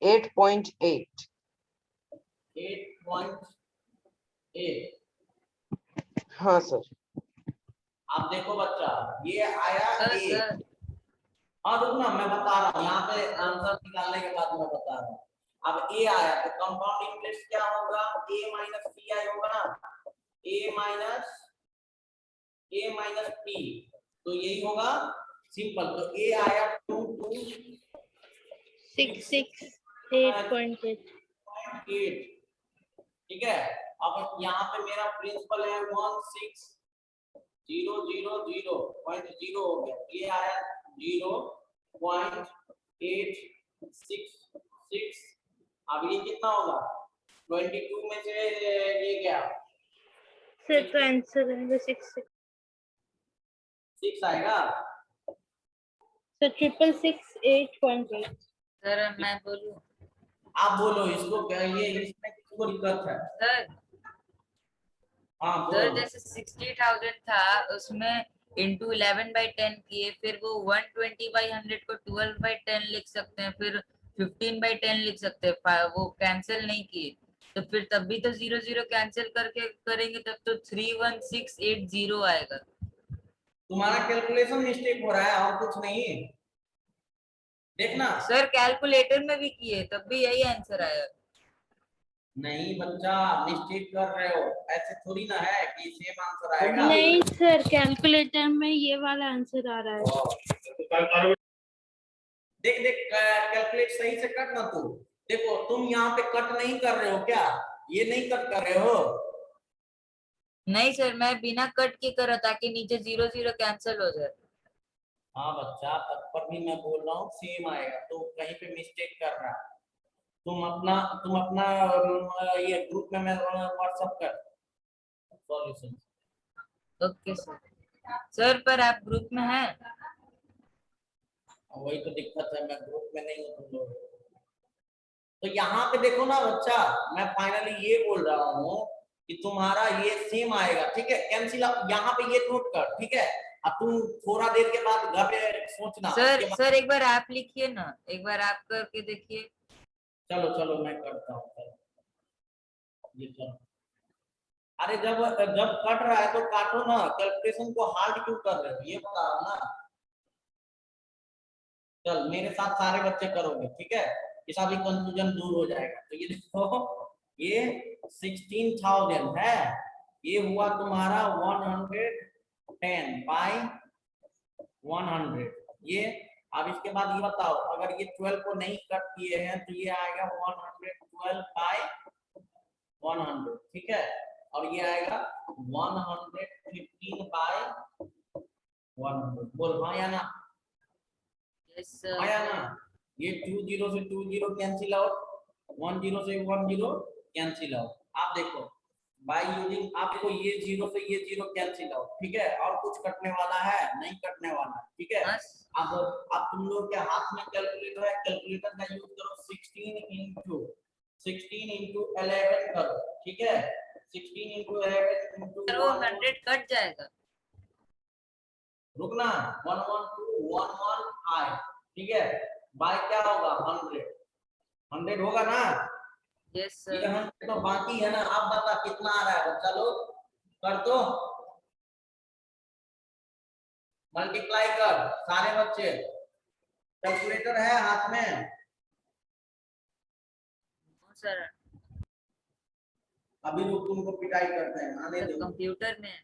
8.8। 8.8 हाँ सर। आप देखो बच्चा ये आया सर ए। हाँ रुकना मैं बता रहा हूँ, यहाँ पे आंसर निकालने के बाद मैं बता रहा हूँ। अब a आया तो कंपाउंड इंटरेस्ट क्या होगा, a माइनस पी आई होगा ना, a माइनस p, तो यही होगा सिंपल। तो a आया 668.8 8, ठीक है। अब यहाँ पे मेरा प्रिंसिपल है 16000.0 हो गया, ये आया 0.866। अब ये कितना होगा, 22 में से ये क्या, सर तो आंसर है 6 6 आएगा। सर 668.8 सर मैं बोलूं? आप बोलो इसको, क्या ये इसमें किसको दिक्कत है? सर हाँ सर बोलो। जैसे 60,000 था उसमें इंटू 11/10 किए, फिर वो 120/100 को 12/10 लिख सकते हैं, फिर 15/10 लिख सकते हैं, वो कैंसिल नहीं किए तो फिर तब भी तो 0 0 कैंसिल करके करेंगे तब तो 31680 आएगा। तुम्हारा कैलकुलेशन मिस्टेक हो रहा है और कुछ नहीं, देखना। सर कैलकुलेटर में भी किए तब भी यही आंसर आया। नहीं बच्चा, मिस्टेक कर रहे हो, ऐसे थोड़ी ना है कि सेम आंसर आएगा। नहीं सर, कैलकुलेटर में ये वाला आंसर आ रहा है। देख देख कैलकुलेट सही से कर ना तू। देखो तुम यहाँ पे कट नहीं कर रहे हो क्या, ये नहीं कट कर रहे हो। नहीं सर मैं बिना कट के करा ताकि नीचे 0 0 कैंसिल हो जाए। हाँ बच्चा, तब पर भी मैं बोल रहा हूँ सेम आएगा, तो कहीं पे मिस्टेक कर रहा है। तुम अपना ये ग्रुप में मैं व्हाट्सएप कर सॉल्यूशन। Okay sir. सर पर आप ग्रुप में हैं? वही तो दिक्कत है, मैं ग्रुप में नहीं हूँ तुम लोग। तो यहाँ पे देखो ना बच्चा, मैं फाइनली ये बोल रहा हूँ कि तुम्हारा ये सेम आएगा, ठीक है। कैंसिल यहाँ पे ये नोट कर, ठीक है। अब तुम थोड़ा देर के बाद घर पे सोचना। सर सर एक बार आप लिखिए ना, एक बार आप करके देखिए। चलो चलो मैं करता हूँ, ये चलो। अरे जब जब कट रहा है तो काटो ना, कैलकुलेशन को हार्ड क्यों कर रहे हो, ये बताओ ना। चल मेरे साथ सारे बच्चे करोगे, ठीक है, इसका भी कंफ्यूजन दूर हो जाएगा। तो ये देखो, ये 16,000 है, ये हुआ तुम्हारा 110/100। ये अब इसके बाद ये बताओ, अगर ये 12 को नहीं कट किए हैं तो ये आएगा 112/100, ठीक है। और ये आएगा 115/100। बोल हाँ या ना, यस सर। आया ना। ये 20 से 20 कैंसिल आउट, 10 से 10 कैंसिल आउट। आप देखो बाय यूजिंग, आपको ये 0 से ये 0 कैंसिल आउट, ठीक है। और कुछ कटने वाला है नहीं, कटने वाला है, ठीक है। अब तुम लोग के हाथ में कैलकुलेटर है, कैलकुलेटर का यूज करो। 16 into 11 करो, ठीक है। 16 into 11 into सर वो 100 कट जाएगा। रुकना, 11211 ठीक है। बाय क्या होगा, 100 होगा ना। यस ये सर। 100 तो बाकी है ना। आप बता कितना आ रहा है बच्चा लोग, कर दो मल्टीप्लाई कर सारे बच्चे। कैलकुलेटर है हाथ में सर अभी, वो तुमको पिटाई करते हैं, आने दो। कंप्यूटर में।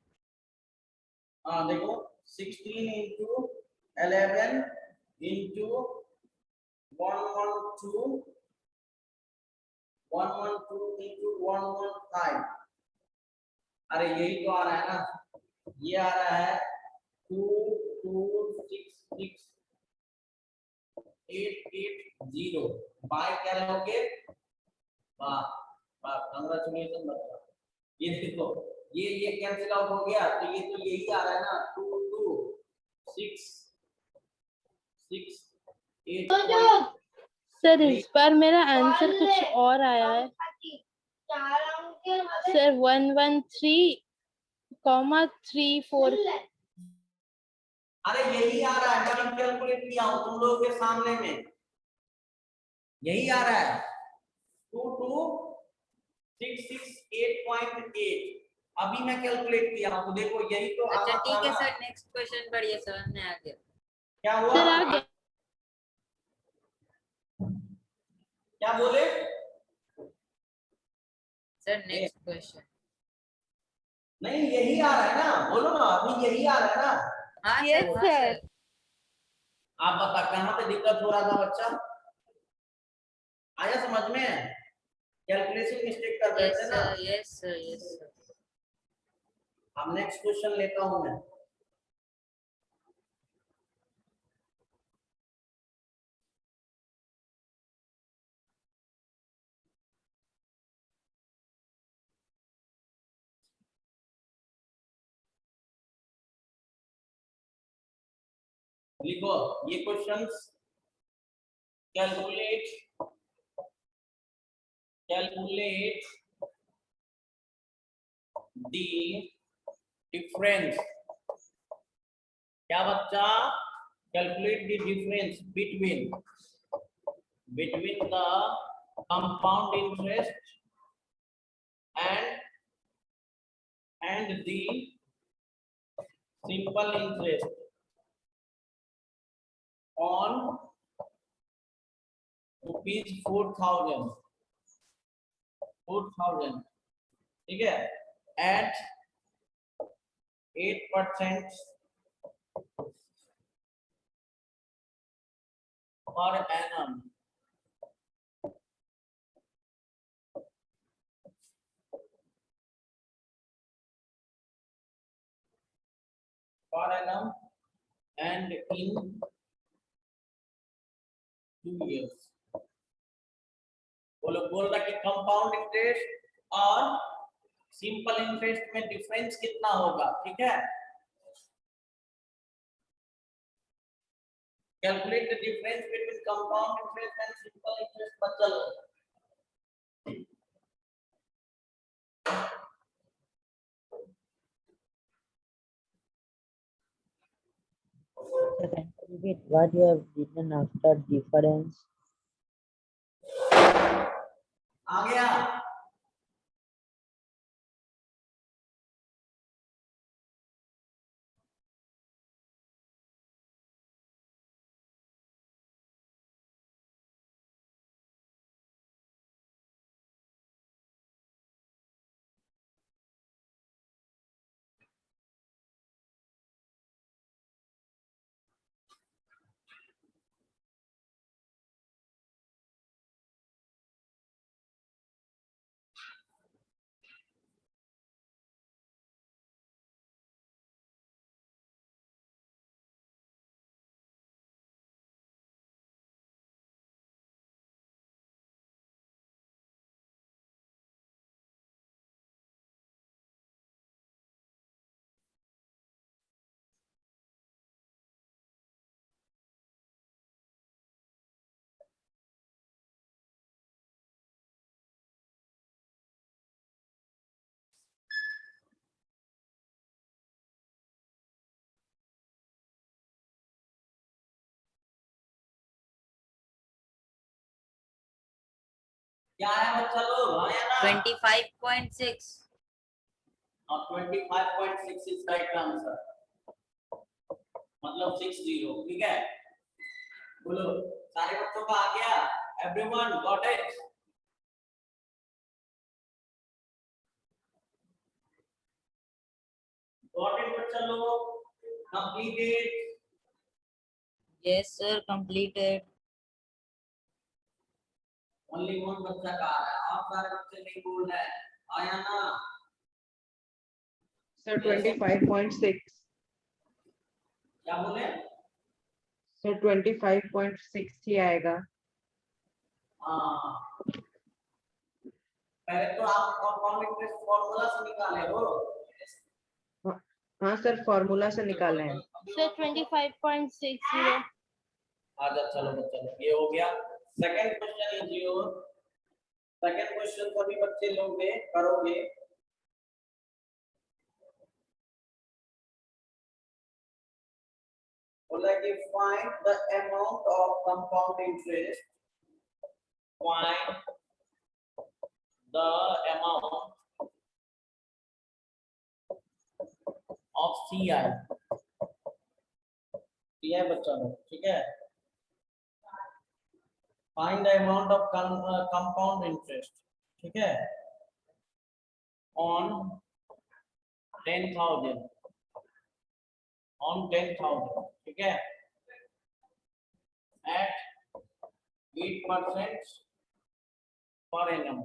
हाँ देखो, 16 into 11 into 112 into 115। अरे यही तो आ रहा है ना, ये आ रहा है 2266,880। बाय क्या लोगे, वाह वाह, कांग्रेचुलेशन बच्चा। ये देखो, ये कैंसिल आउट हो गया, तो ये तो यही आ रहा है ना, 2266,880। सर इस बार मेरा आंसर कुछ और आया है सर, 113,34। अरे यही आ रहा है, मैंने कैलकुलेट किया हूँ तुम लोगों के सामने में, यही आ रहा है 22,668.8। अभी मैं कैलकुलेट किया हूँ, तो देखो यही तो अच्छा आना ठीक है था सर, ना। नेक्स्ट क्वेश्चन बढ़िया समझ में आ गया। क्या हुआ, सर आ गया। क्या बोले? Sir next question. नहीं यही आ रहा है ना, बोलो ना अभी यही आ रहा है ना। हाँ Yes, सर, हाँ sir. सर। आप बता कहाँ पे दिक्कत हो रहा था बच्चा, आया समझ में? कैलकुलेशन मिस्टेक कर रहे यस थे ना। Sir, yes sir, yes sir. अब नेक्स्ट क्वेश्चन लेता हूं मैं। लिखो ये क्वेश्चंस, कैलकुलेट द डिफरेंस। क्या बच्चा? Calculate the difference between the compound interest and the simple interest on rupees 4,000, ठीक है, at 8% per annum। per annum and in 2 years। बोल रहा कि कंपाउंड इंटरेस्ट और सिंपल इंटरेस्ट में डिफरेंस कितना होगा, ठीक है। Calculate the difference between compound interest and simple interest. बच्चा लोग Can you repeat what you have written after difference? आ गया? क्या है बच्चा लोग, हाँ या ना? 25.6। और 25.6 इज राइट आंसर, मतलब 60, ठीक है। बोलो सारे बच्चों का आ गया? Everyone got it? Got it बच्चा लोग? Completed? Yes sir, completed. Only one बच्चा का आ रहा है, आप सारे बच्चे नहीं बोल रहे हैं, आया ना? सर 25.6। क्या बोले? सर 25.6 ही आएगा। हाँ, पहले तो आप कंपाउंड इंटरेस्ट फॉर्मूला से निकाले हो। हाँ सर, फॉर्मूला से निकाले हैं। Sir, 25.60. आजा चलो बच्चा लोग, ये हो गया। Second question is your. Second question सभी बच्चे लोगे करोगे। बोला कि find the amount of compound interest, find the amount of CI. ये बच्चा लोग, ठीक है। Find the amount of compound interest, ठीक है। on 10,000 ठीक है, at 8% per annum.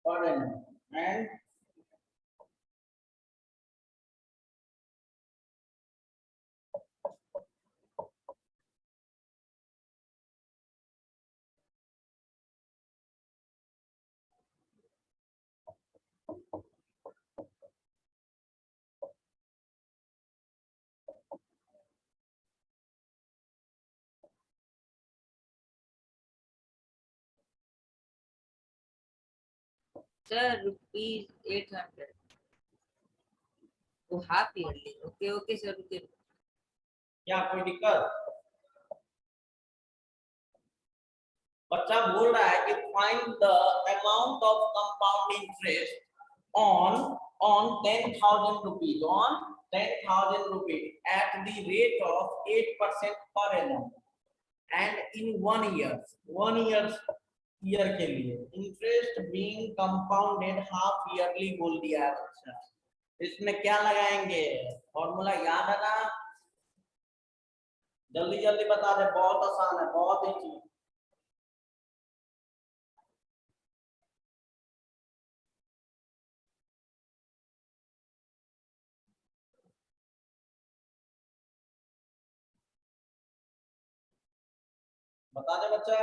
Per annum. And Sir, rupees 800. तो half yearly. Okay, sir. Okay. क्या कोई दिक्कत? बच्चा बोल रहा है कि find the amount of compound interest on 10,000 rupees, on 10,000 rupees at the rate of 8% per annum and in 1 year के लिए interest being compounded half yearly बोल दिया है बच्चा। इसमें क्या लगाएंगे? फॉर्मूला याद है ना? जल्दी जल्दी बता दे, बहुत आसान है, बहुत ही चीज। बता दे बच्चा।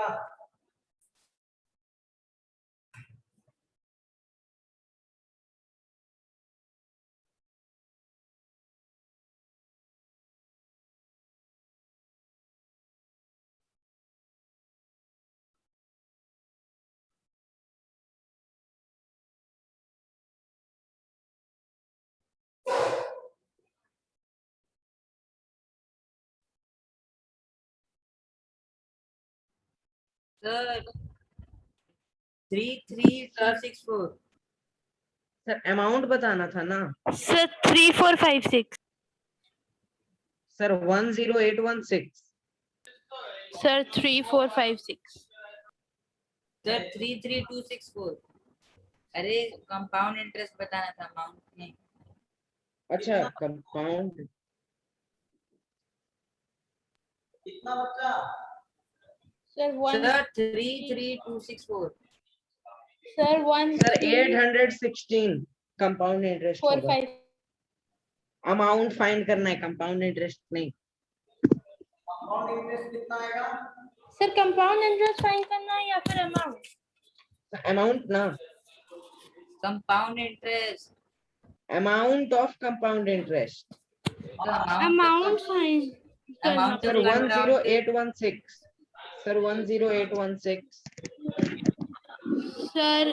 Sir, 33264. सर अमाउंट बताना था ना Sir, 3456. Sir 10816 Sir, 3456. Sir, 33264. अरे कंपाउंड इंटरेस्ट बताना था अमाउंट में। अच्छा कंपाउंड कितना बच्चा? Sir, Sir, 33264. Sir, sir 816 compound interest होगा। 145. अमाउंट फाइंड करना है, कंपाउंड इंटरेस्ट नहीं। कंपाउंड इंटरेस्ट कितना आएगा? Sir, compound interest फाइंड करना है या फिर amount? अमाउंट ना, Compound interest. Amount of compound interest. The Amount find करना amount सर of पड़ेगा। compound 10816 sir 10816 Sir,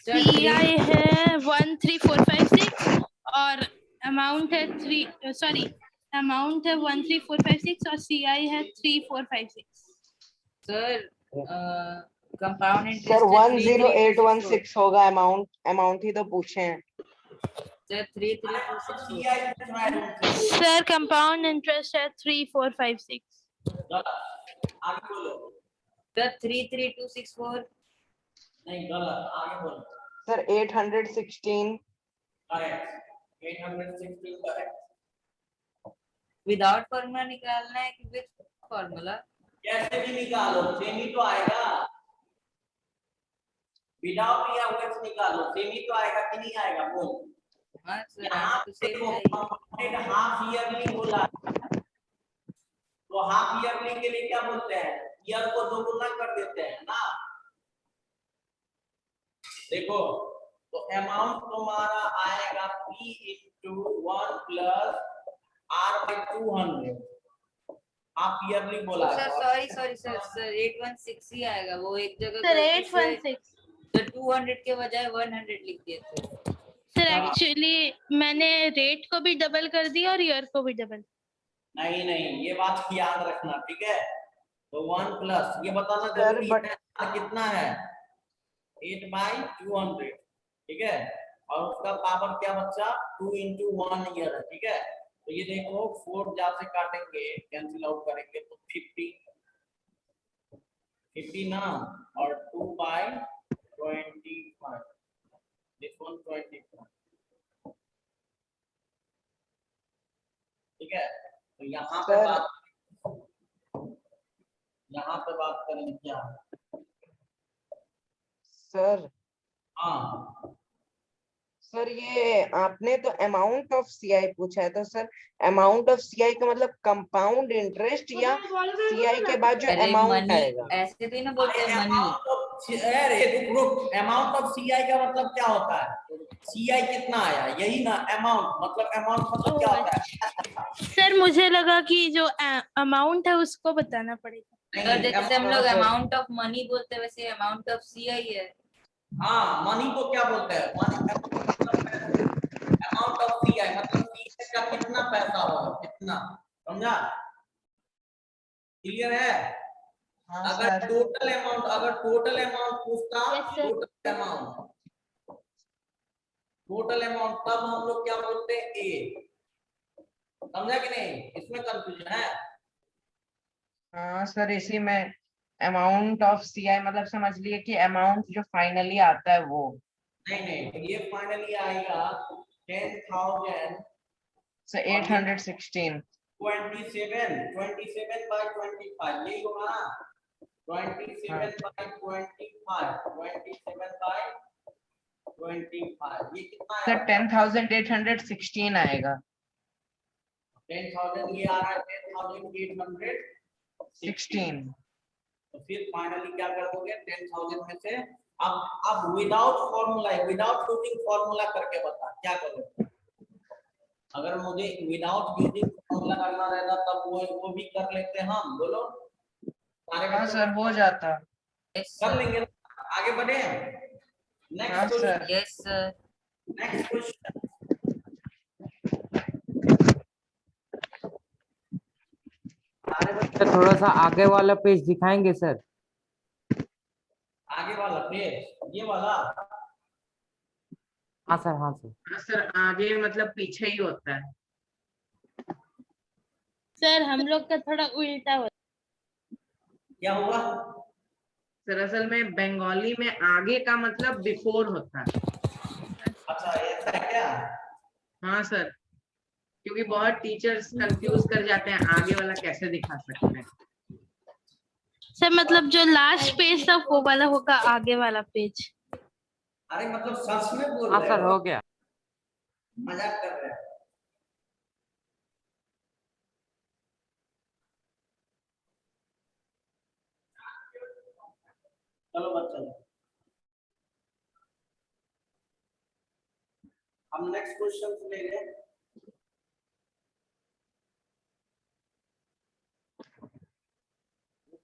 Sir, CI है 13456 और amount है 3 sorry amount है 13456 और CI है 3456. Sir, compound interest सर है 10816 होगा अमाउंट, अमाउंट ही तो पूछे हैं। Sir, 33264. CI कितना है? Sir, compound interest है 3456. गलत, आगे बोलो। Sir, 33264. नहीं गलत, आगे बोलो। Sir 816 correct, 816 correct. Without formula निकालना है कि with formula? कैसे भी निकालो, सेम ही तो आएगा। विदाउट या विथ निकालो, सेम ही तो आएगा कि नहीं आएगा? बोल। हाँ सर, यहाँ तो देखो, same है। कंपाउंडेड हाफ ईयरली बोला, तो हाफ ईयरली के लिए क्या बोलते हैं? ईयर को दोगुना कर देते हैं ना। देखो, तो अमाउंट तुम्हारा आएगा P into 1 plus R by 200। Half yearly बोला सर है। सॉरी सर 816 ही आएगा, वो एक जगह Sir, गलती से 816. तो 200 के बजाय 100 लिख दिए थे। Sir, actually मैंने रेट को भी डबल कर दिया और ईयर को भी डबल। नहीं नहीं, ये बात याद रखना, ठीक है? तो 1 प्लस ये बताना सर, जरूरी but- है कितना है? 8 by 200, ठीक है? और उसका पावर क्या बच्चा? 2 into 1 ईयर है, ठीक है? तो ये देखो 4 जहाँ से काटेंगे कैंसिल आउट करेंगे तो 50 ना, और 2/25, दिस वन 25, ठीक है। तो यहाँ पे सर बात करेंगे क्या? सर हाँ सर ये आपने तो अमाउंट ऑफ सीआई पूछा है, तो सर अमाउंट ऑफ सीआई का मतलब कंपाउंड इंटरेस्ट या सीआई के बाद जो अरे अमाउंट मनी, आएगा? ऐसे तो ना बोलते हैं मनी। अमाउंट ऑफ सीआई का मतलब क्या होता है? सीआई कितना आया, यही ना अमाउंट मतलब क्या होता है? सर मुझे लगा कि जो अमाउंट है उसको बताना पड़ेगा। तो जैसे हम लोग हाँ, सर। अमाउंट ऑफ मनी बोलते हैं वैसे अमाउंट ऑफ सीआई है। हाँ, मनी को क्या बोलते हैं? अमाउंट ऑफ सीआई मतलब सीआई का कितना पैसा होगा, कितना, समझा? क्लियर है? हाँ अगर सर। टोटल अमाउंट पूछता, Yes, sir. टोटल अमाउंट तब हम लोग क्या बोलते हैं? ए। समझा कि नहीं? इसमें कंफ्यूजन है? हाँ सर, इसी में अमाउंट ऑफ सीआई मतलब समझ लिए कि अमाउंट जो फाइनली आता है वो। नहीं, ये फाइनली आएगा 10,000 सर 816। 27/25 यही होगा ना? 27/25 ये कितना सर आया? 10,816 आएगा। 10,000 ये आ रहा है 10,816। तो फिर फाइनली क्या कर दोगे? 10,000 में से अब विदाउट यूजिंग फॉर्मूला करके बता क्या करोगे? अगर मुझे विदाउट यूजिंग फॉर्मूला करना रहता तब वो भी कर लेते हम, बोलो सारे हाँ बच्चों सर, हो जाता। यस कर सर। लेंगे ना? आगे बढ़े। हाँ next question. Sir. Yes sir. Next question. सारे बच्चे सर थोड़ा सा आगे वाला पेज दिखाएंगे सर? आगे वाला पेज, ये वाला। हाँ सर, हाँ सर। हाँ सर, आगे मतलब पीछे ही होता है। सर हम लोग का थोड़ा उल्टा होता क्या हुआ? सर असल में बंगाली में आगे का मतलब बिफोर होता है। अच्छा ऐसा है क्या? हाँ सर, क्योंकि बहुत टीचर्स कंफ्यूज कर जाते हैं आगे वाला कैसे दिखा सकते हैं। है। सर मतलब जो लास्ट पेज था वो वाला होगा आगे वाला पेज। अरे मतलब सच में बोल हाँ रहे सर, हो? हो गया। मजाक कर रहे हो? चलो बच्चा, हम नेक्स्ट क्वेश्चन ले रहे हैं।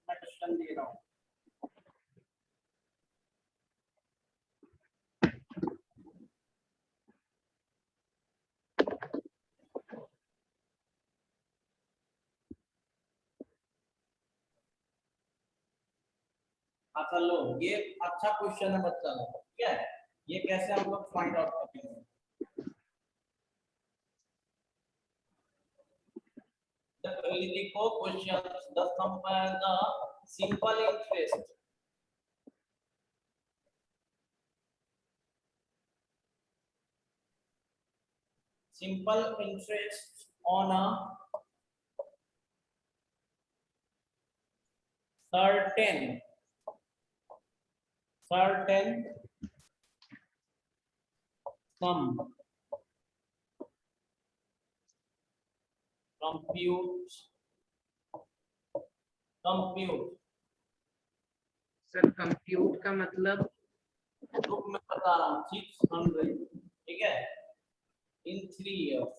मैं क्वेश्चन दे रहा हूँ। अच्छा लो, ये अच्छा क्वेश्चन है बच्चा लोग, ठीक है? ये कैसे हम लोग फाइंड आउट करेंगे? पहले देखो क्वेश्चन 10 नंबर का simple interest. Simple interest on a certain sum. Compute sir compute का मतलब रुक मैं बता रहा हूँ 600, ठीक है, in 3 years,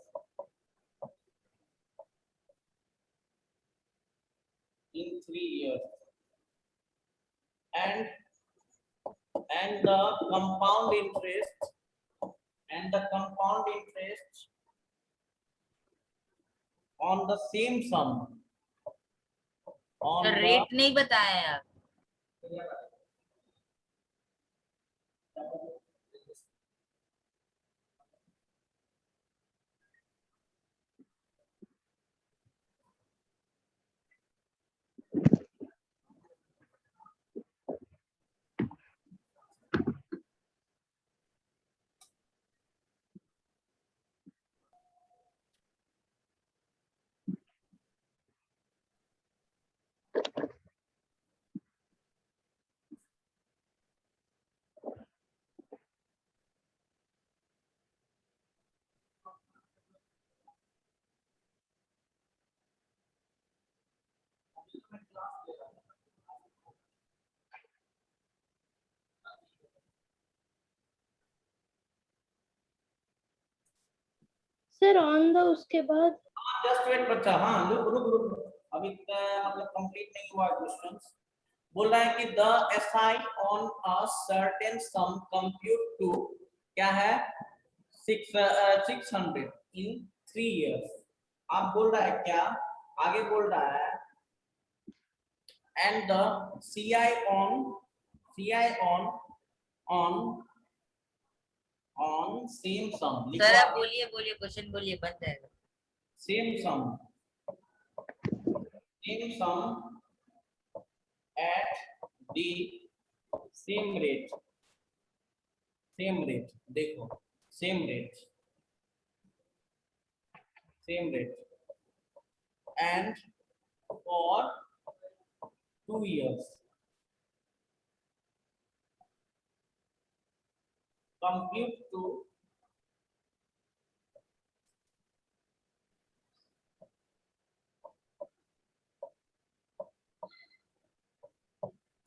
and the compound interest on the same sum on sir the rate नहीं बताया आप। सर ऑन द उसके बाद जस्ट वेट बच्चा, हाँ रुक रुक रुक, अभी मतलब कंप्लीट नहीं हुआ क्वेश्चन। बोल रहा है कि the SI on a certain sum compute to क्या है 600 इन 3 years। आप बोल रहा है क्या, आगे बोल रहा है and the CI on same sum। Sir आप बोलिए बोलिए क्वेश्चन बोलिए, बन जाएगा। same sum at the same rate, देखो same rate and for 2 years compute to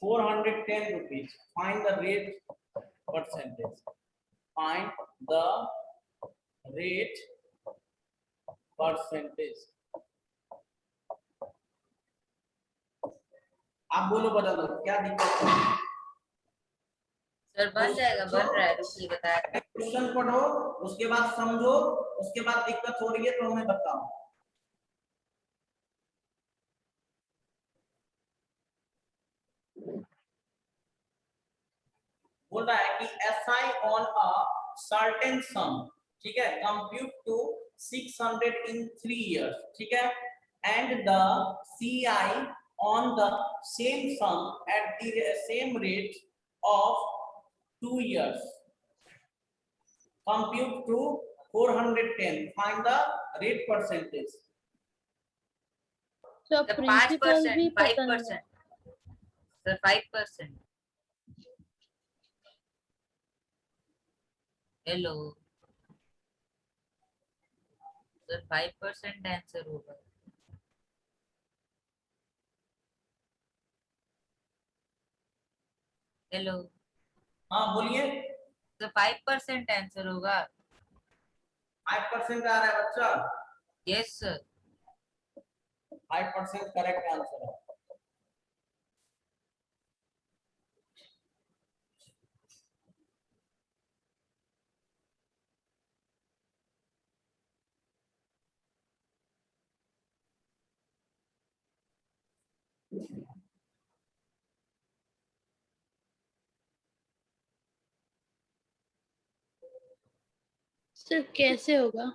410 rupees। Find the rate percentage। Find the rate percentage। आप बोलो, बता दो क्या दिक्कत है। सर बन जाएगा, बन रहा है, रुकिए बता रहे हैं। क्वेश्चन पढ़ो, उसके बाद समझो, उसके बाद दिक्कत हो रही है तो हमें बताओ। बोल रहा है कि SI ऑन अ सर्टेन सम, ठीक है, कंप्यूट टू 600 इन 3 years, ठीक है, and the CI on the same sum at the same rate of 2 years compute to 410। find the rate percentage। तो सर प्रिंसिपल भी 5%, पता नहीं 5%, सर 5%। हेलो सर, 5% आंसर होगा। Hello हाँ बोलिए। सर 5% आंसर होगा। 5% आ रहा है बच्चा, यस सर। 5% करेक्ट आंसर है। सर कैसे होगा?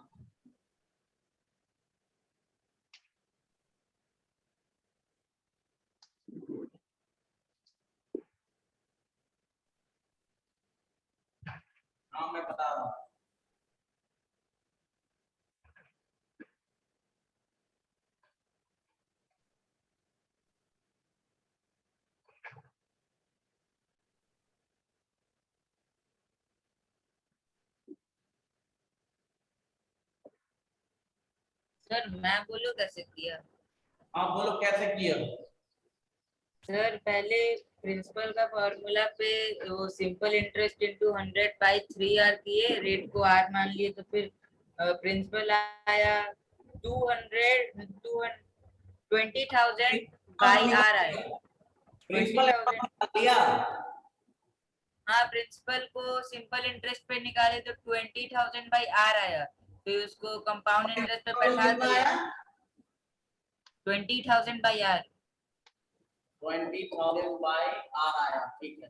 हाँ मैं बता रहा हूँ। सर मैं बोलूं कैसे किया? हाँ बोलो कैसे किया। सर पहले प्रिंसिपल का फॉर्मूला पे वो simple interest into 100 by 3R किए, रेट को R मान लिए, तो फिर प्रिंसिपल आया 20,000 बाई R आया। प्रिंसिपल 20,000। दिया, हाँ प्रिंसिपल को सिंपल इंटरेस्ट पे निकाले तो 20,000 बाई R आया, फिर उसको कंपाउंड इंटरेस्ट पे बैठा दिया 20,000 बाई R। 20,000 बाय R आया, ठीक है।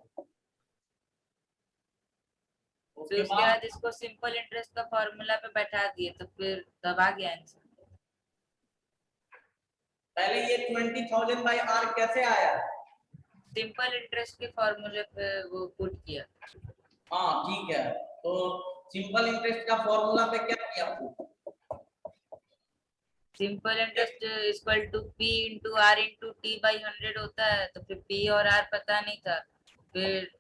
फिर उसके बाद इसको सिंपल इंटरेस्ट का फॉर्मूला पे बैठा दिए, तो फिर तब आ गया आंसर। पहले ये 20,000 बाय R कैसे आया? सिंपल इंटरेस्ट के फॉर्मूले पे वो पुट किया। हाँ ठीक है, तो सिंपल इंटरेस्ट का फॉर्मूला पे क्या किया? Simple interest equal to P into R into T by 100 होता है, तो फिर P और R पता नहीं था, फिर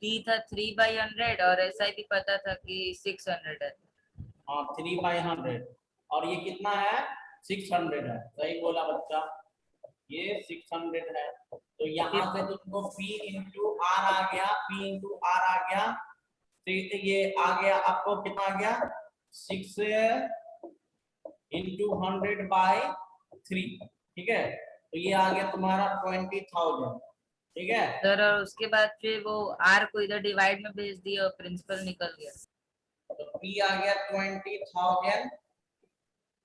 T था 3 बाई 100 और SI भी पता था कि 600 है। हाँ 3 बाय 100 और ये कितना है? 600 है। सही बोला बच्चा। ये 600 है, तो यहाँ से तुमको P इंटू आर आ गया, P इंटू आर आ गया, तो ये आ गया आपको कितना आ गया 6 इंटू 100/3, ठीक है, तो ये आ गया तुम्हारा 20,000, ठीक है। सर और उसके बाद फिर वो आर को इधर डिवाइड में भेज दिया और प्रिंसिपल निकल गया। तो P आ गया 20,000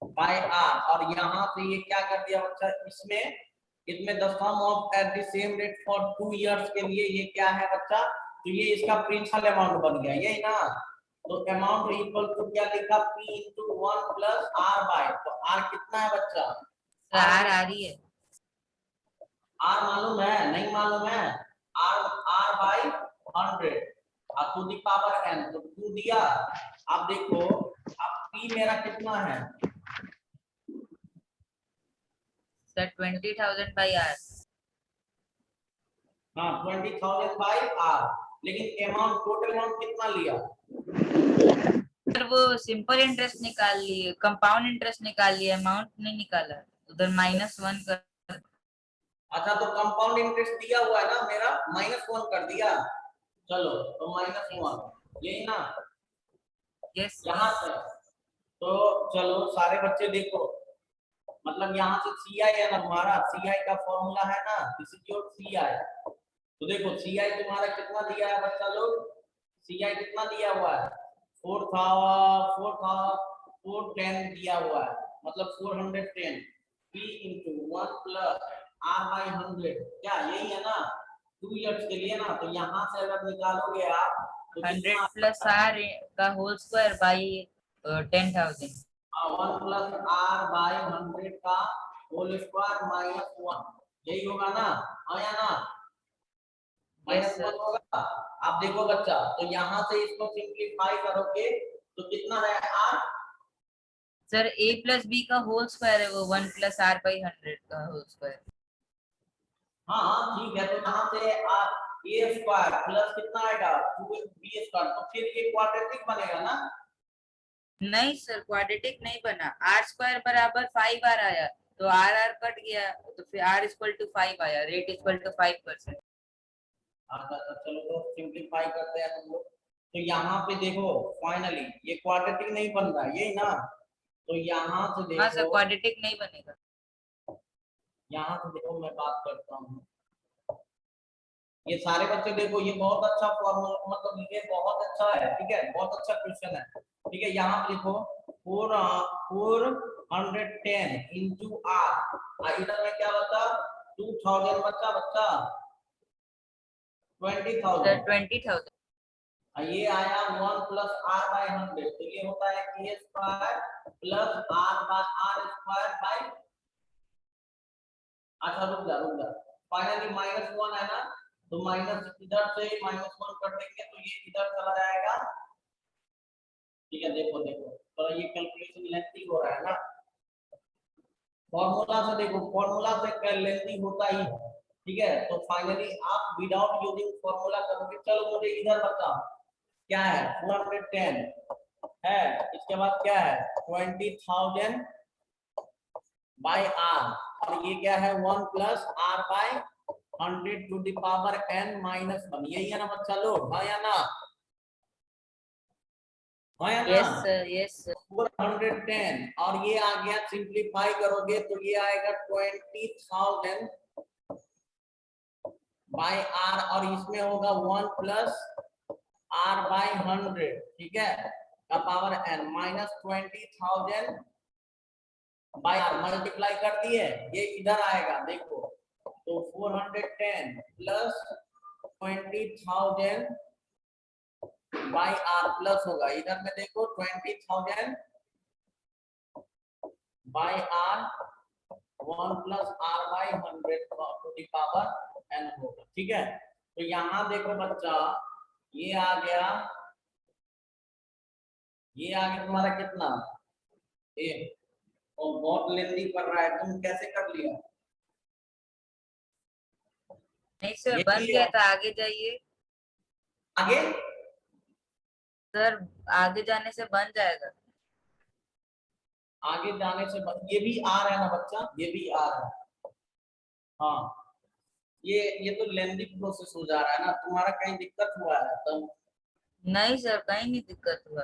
बाय आर, और यहाँ से ये क्या कर दिया बच्चा, इसमें the sum of at the same rate for 2 years के लिए ये क्या है बच्चा, तो ये इसका प्रिंसिपल अमाउंट बन गया, यही ना। तो अमाउंट इक्वल टू क्या लिखा, P into 1 plus R by, तो आर कितना है बच्चा, आर आ रही है, आर मालूम है नहीं मालूम है, आर बाय 100 और टू द पावर n, तो 2 दिया। अब देखो अब P मेरा कितना है, सर 20,000 बाई आर। हाँ 20,000 बाय आर, लेकिन अमाउंट टोटल अमाउंट कितना लिया, सर वो सिंपल इंटरेस्ट निकाल लिए, कंपाउंड इंटरेस्ट निकाल लिए, अमाउंट नहीं निकाला, उधर -1 कर। अच्छा तो कंपाउंड इंटरेस्ट दिया हुआ है ना मेरा, -1 कर दिया, चलो तो -1 यही ना, यस यहाँ से। तो चलो सारे बच्चे देखो, मतलब यहाँ से CI है ना तुम्हारा, CI का फॉर्मूला है ना, दिस इज योर CI। तो देखो CI तुम्हारा कितना दिया है बच्चा लोग, CI कितना दिया हुआ है, 410 दिया हुआ है, मतलब 410 P into 1 plus R by 100, क्या यही है ना, 2 इयर्स के लिए ना। तो यहाँ से अगर निकालोगे आप तो 100 प्लस आर का whole square by 10,000। 1 plus R by 100 का होल स्क्वायर -1, यही होगा ना, हाँ या ना, -1 होगा। आप देखो बच्चा, तो यहाँ से इसको सिंप्लीफाई करोगे तो कितना है R, sir a plus B का होल स्क्वायर है वो 1 प्लस आर बाई 100 का होल स्क्वायर। हाँ ठीक है, तो यहाँ से आर ए स्क्वायर प्लस कितना आएगा 2b स्क्वायर, तो फिर ये क्वाड्रेटिक बनेगा ना। नहीं सर क्वाड्रेटिक नहीं बना, आर स्क्वायर बराबर 5 आर आया, तो आर आर कट गया, तो फिर आर इक्वल टू 5 आया, रेट इक्वल टू 5%। अच्छा चलो तो सिंप्लीफाई करते हैं हम लोग। तो यहाँ पे देखो फाइनली ये क्वाड्रेटिक नहीं बन रहा है, यही ना, तो यहाँ से हाँ सर देखो, क्वाड्रेटिक नहीं बनेगा। यहाँ से देखो मैं बात करता हूँ, ये सारे बच्चे देखो, ये बहुत अच्छा फॉर्मूला, मतलब ये बहुत अच्छा है, ठीक है, बहुत अच्छा क्वेश्चन है, ठीक है। यहाँ पे देखो 410 इंटू आर, इधर में क्या बचा 2000 बचा, 20,000, 20,000। ये आया 1 प्लस आर बाय 100, तो ये होता है k square plus R square by, अच्छा रुक जा, फाइनली -1 है ना, तो माइनस इधर से -1 कर देंगे तो ये इधर चला जाएगा, ठीक है। देखो तो ये कैलकुलेशन लेंथी हो रहा है ना, फॉर्मूला से देखो, फॉर्मूला से लेंथी होता ही है, ठीक है। तो फाइनली आप विदाउट यूजिंग फॉर्मूला करोगे, चलो मुझे इधर बताओ क्या है, 410 है, इसके बाद क्या है 20,000 बाय आर, और ये क्या है 1 plus R by 100 to the power n -1, यही है ना बच्चा लोग, हाँ या ना, हाँ या ना, यस सर यस सर। 410 और ये आ गया, सिंप्लीफाई करोगे तो ये आएगा 20,000 बाय आर, और इसमें होगा 1 प्लस आर बाय 100, ठीक है, का power n -20,000 by R, multiply कर दिए, ये इधर आएगा देखो, तो 410 प्लस 20,000 बाय आर प्लस होगा, इधर में देखो 20,000 by R 1 plus R by 100 to the power n होगा, ठीक है। तो यहाँ देखो बच्चा, ये आ गया तुम्हारा कितना, ये और बहुत लेंदी कर रहा है, तुम कैसे कर लिया, नहीं सर ये बन भी गया था, आगे जाइए आगे सर, आगे जाने से बन जाएगा। आगे जाने से ये भी आ रहा है ना बच्चा, ये भी आ रहा है, हाँ ये तो लेंदी प्रोसेस हो जा रहा है ना, तुम्हारा कहीं दिक्कत हुआ है तो? नहीं सर, कहीं नहीं दिक्कत हुआ।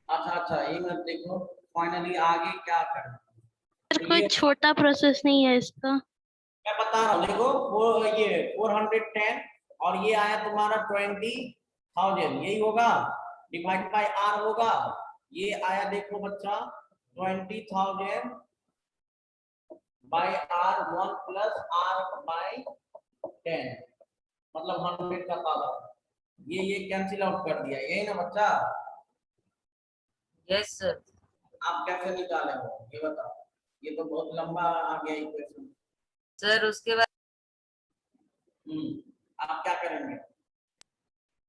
अच्छा ये मत देखो, फाइनली आगे क्या करना। सर तो कोई ये छोटा प्रोसेस नहीं है इसका। मैं बता रहा हूँ, देखो वो ये 410 और ये आया तुम्हारा 20,000, यही होगा, डिवाइड बाय आर होगा। ये आया देखो बच्चा 20,000 by R 1 plus R by 10, मतलब 100 का पावर। ये कैंसिल आउट कर दिया, यही ना बच्चा? Yes sir. आप कैसे निकाले हो ये बताओ, ये तो बहुत लंबा आ गया इक्वेशन। सर उसके बाद आप क्या करेंगे?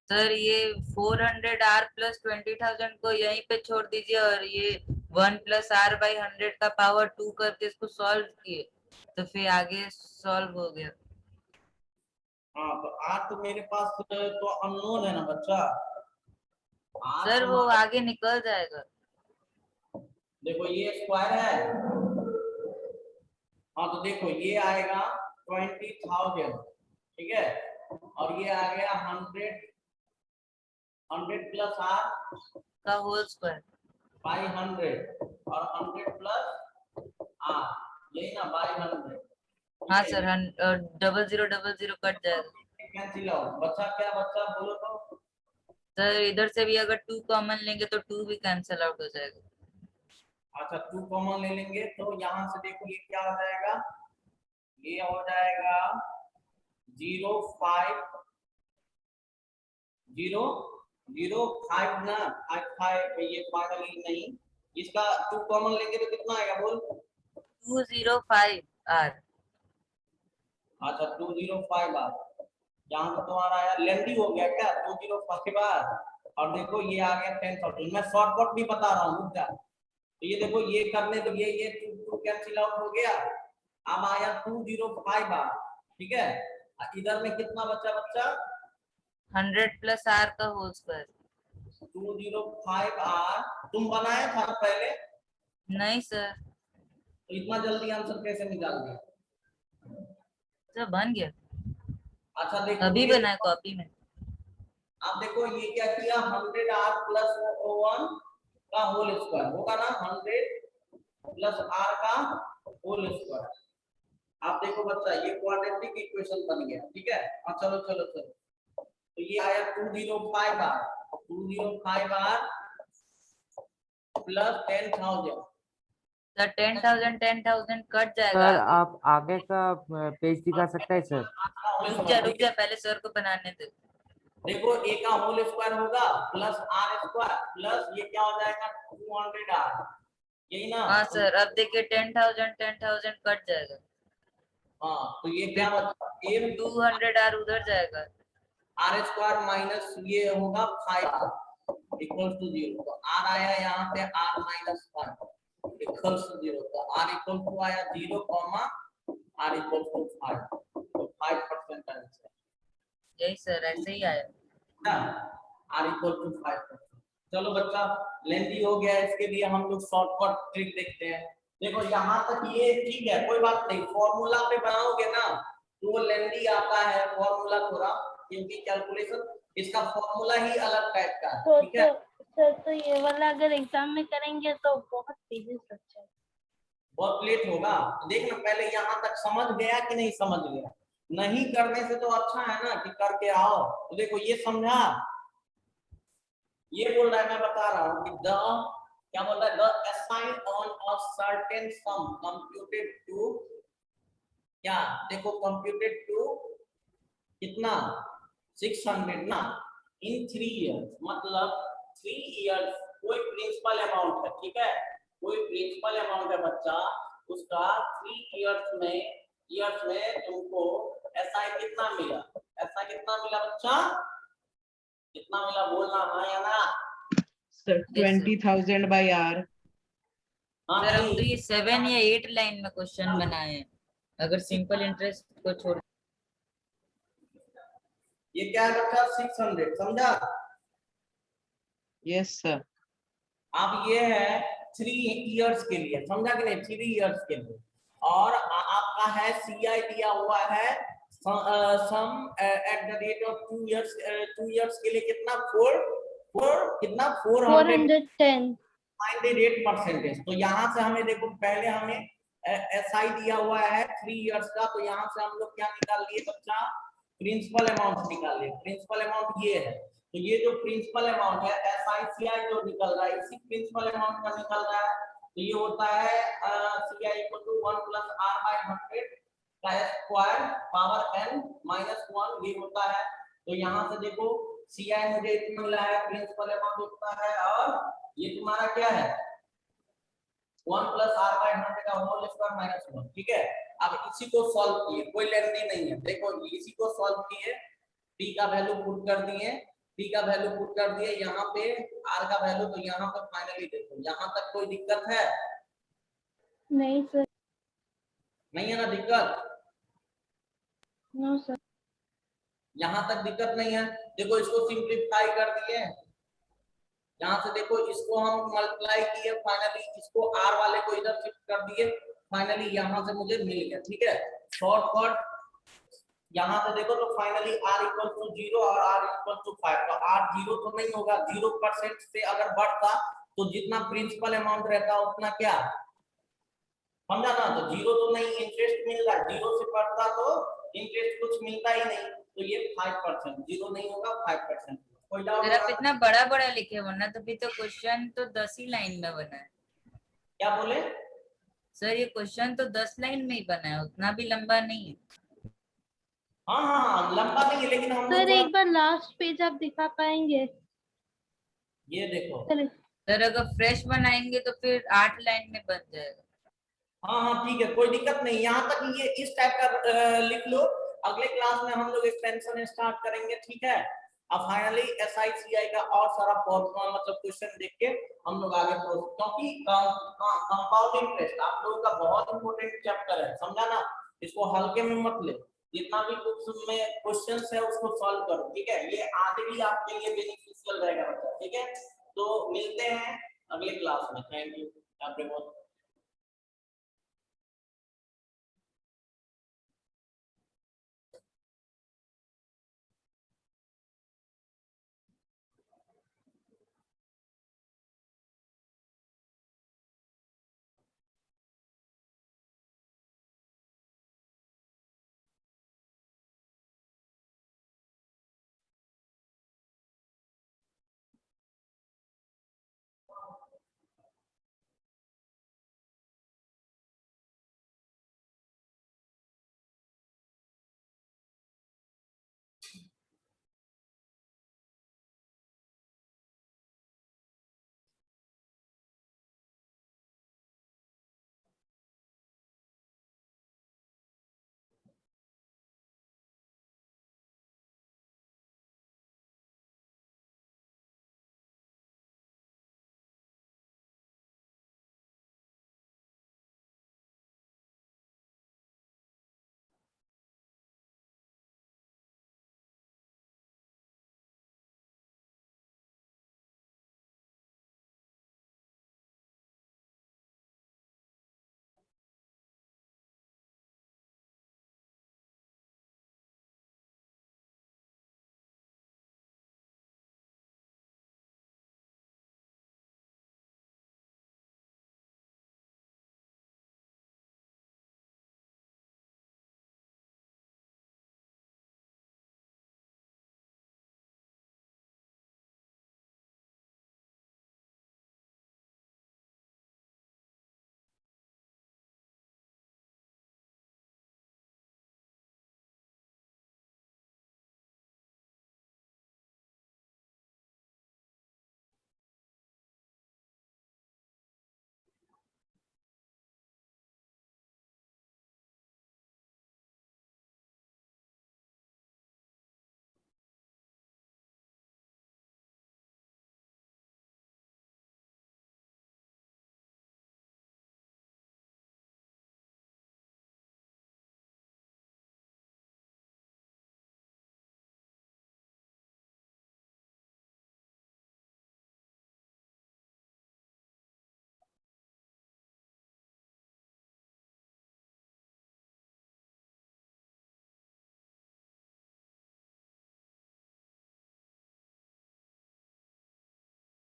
सर ये 400 आर प्लस 20,000 को यहीं पे छोड़ दीजिए और ये 1 प्लस आर बाई 100 का पावर 2 करके इसको सॉल्व किए तो फिर आगे सॉल्व हो गया। हाँ तो आर तो मेरे पास तो अननोन है ना बच्चा। आर सर वो तुम्हारा- आगे निकल जाएगा। देखो ये स्क्वायर है, हाँ तो देखो ये आएगा 20,000, ठीक है, और ये आ गया 100 प्लस आर का होल स्क्वायर। बाई 100 और 100 प्लस आर, यही ना बाई 100। हाँ सर, 0000 कट जाएगा। कैंसिल आउट बच्चा, क्या बच्चा बोलो तो? सर इधर से भी अगर 2 कॉमन लेंगे तो 2 भी कैंसिल आउट हो जाएगा। अच्छा 2 कॉमन ले लेंगे तो यहाँ से देखो ये क्या हो जाएगा, ये हो जाएगा 0,5 ना 5 ये फाइनली नहीं, इसका 2 कॉमन लेंगे तो कितना आएगा बोल? 205 आर। अच्छा 205 आर, यहाँ तो तुम्हारा आया लेंदी हो गया क्या 205 आर, और देखो ये आ गया 10,000। मैं शॉर्टकट भी बता रहा हूँ, रुक जा। तो ये देखो ये करने तो ये 2 कैंसिल आउट हो गया, अब आया 205 आर, ठीक है। इधर में कितना बचा बच्चा? 100 प्लस आर का होल स्क्वायर। 205 आर तुम बनाया था ना पहले, नहीं सर। तो इतना जल्दी आंसर कैसे निकाल दिया? सर बन गया, अच्छा देखो अभी ये बनाया कॉपी में। आप देखो ये क्या किया, 100 आर प्लस 1 का होल स्क्वायर होगा ना, 100 प्लस आर का होल स्क्वायर। आप देखो बच्चा ये क्वाड्रेटिक इक्वेशन बन गया, ठीक है। और चलो चलो चलो, तो ये आया 205 R, 205 R plus 10,000। Sir 10,000 cut sir जाएगा। आप आगे का पेज दिखा सकते हैं सर? रुक जा पहले सर को बनाने दे। देखो ए का होल स्क्वायर होगा प्लस आर स्क्वायर प्लस ये क्या हो जाएगा 200 आर, यही ना? हाँ सर, अब देखिए 10,000 कट जाएगा। हाँ तो ये क्या बचा, ए 200 आर उधर जाएगा। आर स्क्वायर माइनस ये होगा 5 इक्वल्स टू 0, तो आर आया यहाँ पे आर माइनस 5 इक्वल्स टू 0, तो आर इक्वल टू आया 0 कॉमा आर इक्वल टू 5, तो 5% आंसर। यही सर, ऐसे ही आया। R equal to 5%। चलो बच्चा लेंथी हो गया, इसके लिए हम लोग शॉर्टकट ट्रिक देखते हैं। देखो यहाँ तक ये ठीक है, कोई बात नहीं, फॉर्मूला पे बनाओगे ना तो वो लेंथी आता है फॉर्मूला थोड़ा, क्योंकि कैलकुलेशन इसका फॉर्मूला ही अलग टाइप का है, ठीक है। सर तो ये वाला अगर एग्जाम में करेंगे तो बहुत पेजेस लग जाएगा, बहुत लेट होगा। देखना पहले यहाँ तक समझ गया कि नहीं समझ गया, नहीं करने से तो अच्छा है ना कि करके आओ। तो देखो ये समझा, ये बोल रहा है, मैं बता रहा हूँ कि द क्या बोल रहा है, the SI on a certain sum computed to, क्या देखो कंप्यूटेड टू कितना 600 ना इन 3 इयर्स, मतलब 3 इयर्स कोई प्रिंसिपल अमाउंट है, ठीक है, कोई प्रिंसिपल अमाउंट है बच्चा, उसका 3 इयर्स में तुमको एसआई कितना मिला, एसआई कितना मिला बच्चा, कितना मिला बोलना हाँ या ना? Sir 20,000 by R. हाँ सर हम नहीं, तो ये 7 या 8 लाइन में क्वेश्चन बनाए हैं, अगर सिंपल इंटरेस्ट को छोड़। ये क्या है बच्चा 600, समझा? Yes sir. अब ये है 3 इयर्स के लिए, समझा कि नहीं, 3 इयर्स के लिए, और आपका आपका है CI दिया हुआ है sum at the rate of 2 years के लिए कितना 410 98%। तो यहाँ से हमें देखो पहले हमें SI दिया हुआ है 3 इयर्स का, तो यहाँ से हम लोग क्या निकाल लिए बच्चा, प्रिंसिपल अमाउंट निकाल लिए। प्रिंसिपल अमाउंट ये है, तो ये जो प्रिंसिपल अमाउंट है SICI जो निकल रहा है इसी प्रिंसिपल अमाउंट का निकल रहा है। तो ये होता है CI = 1 + R/100 का स्क्वायर पावर n - 1 ये होता है। तो यहाँ से देखो CI मुझे इतना मिला है, प्रिंसिपल अमाउंट होता है, और ये तुम्हारा क्या है 1 + R/100 का होल स्क्वायर -1। ठीक है, अब इसी को सॉल्व किए, कोई लेंदी नहीं है। देखो इसी को सॉल्व किए, p का वैल्यू पुट कर दिए, p का वैल्यू पुट कर दिए, यहाँ पे r का वैल्यू, तो यहाँ पर फाइनली देखो यहाँ तक कोई दिक्कत है? नहीं सर, नहीं है ना दिक्कत? No sir. यहाँ तक दिक्कत नहीं है। देखो इसको सिंप्लीफाई कर दिए, यहाँ से देखो इसको हम मल्टीप्लाई किए, फाइनली इसको r वाले को इधर शिफ्ट कर दिए, फाइनली यहाँ से मुझे मिल गया। ठीक है, शॉर्टकट यहाँ से देखो तो फाइनली r = 0 और r = 5। तो r 0 तो नहीं होगा, 0% से अगर बढ़ता तो जितना प्रिंसिपल अमाउंट रहता उतना क्या, समझा ना? तो 0 तो नहीं, इंटरेस्ट मिल रहा है, 0 से बढ़ता तो इंटरेस्ट कुछ मिलता ही नहीं, तो ये 5%, 0 नहीं होगा 5%। कोई डाउट? सर आप इतना बड़ा बड़ा लिखे, वरना तो भी तो क्वेश्चन तो 10 ही लाइन में बना है। क्या बोले? सर ये क्वेश्चन तो 10 लाइन में ही बना है, उतना भी लंबा नहीं है। हाँ लंबा नहीं है, लेकिन हम सर लोग एक बार लास्ट पेज आप दिखा पाएंगे? ये देखो। सर अगर फ्रेश बनाएंगे तो फिर 8 लाइन में बन जाएगा। हाँ ठीक है, कोई दिक्कत नहीं। यहाँ तक ये इस टाइप का लिख लो, अगले क्लास में हम लोग एक्सपेंशन स्टार्ट करेंगे। ठीक है, अब फाइनली SICI का और सारा मतलब क्वेश्चन देख के हम लोग आगे क्योंकि कंपाउंड इंटरेस्ट आप लोगों का बहुत इंपॉर्टेंट चैप्टर है, समझा ना? इसको हल्के में मत ले, जितना भी बुक्स में क्वेश्चंस है उसको सॉल्व करो। ठीक है, ये आगे भी आपके लिए बेनिफिशियल रहेगा बच्चा। ठीक है, तो मिलते हैं अगले क्लास में। Thank you everyone.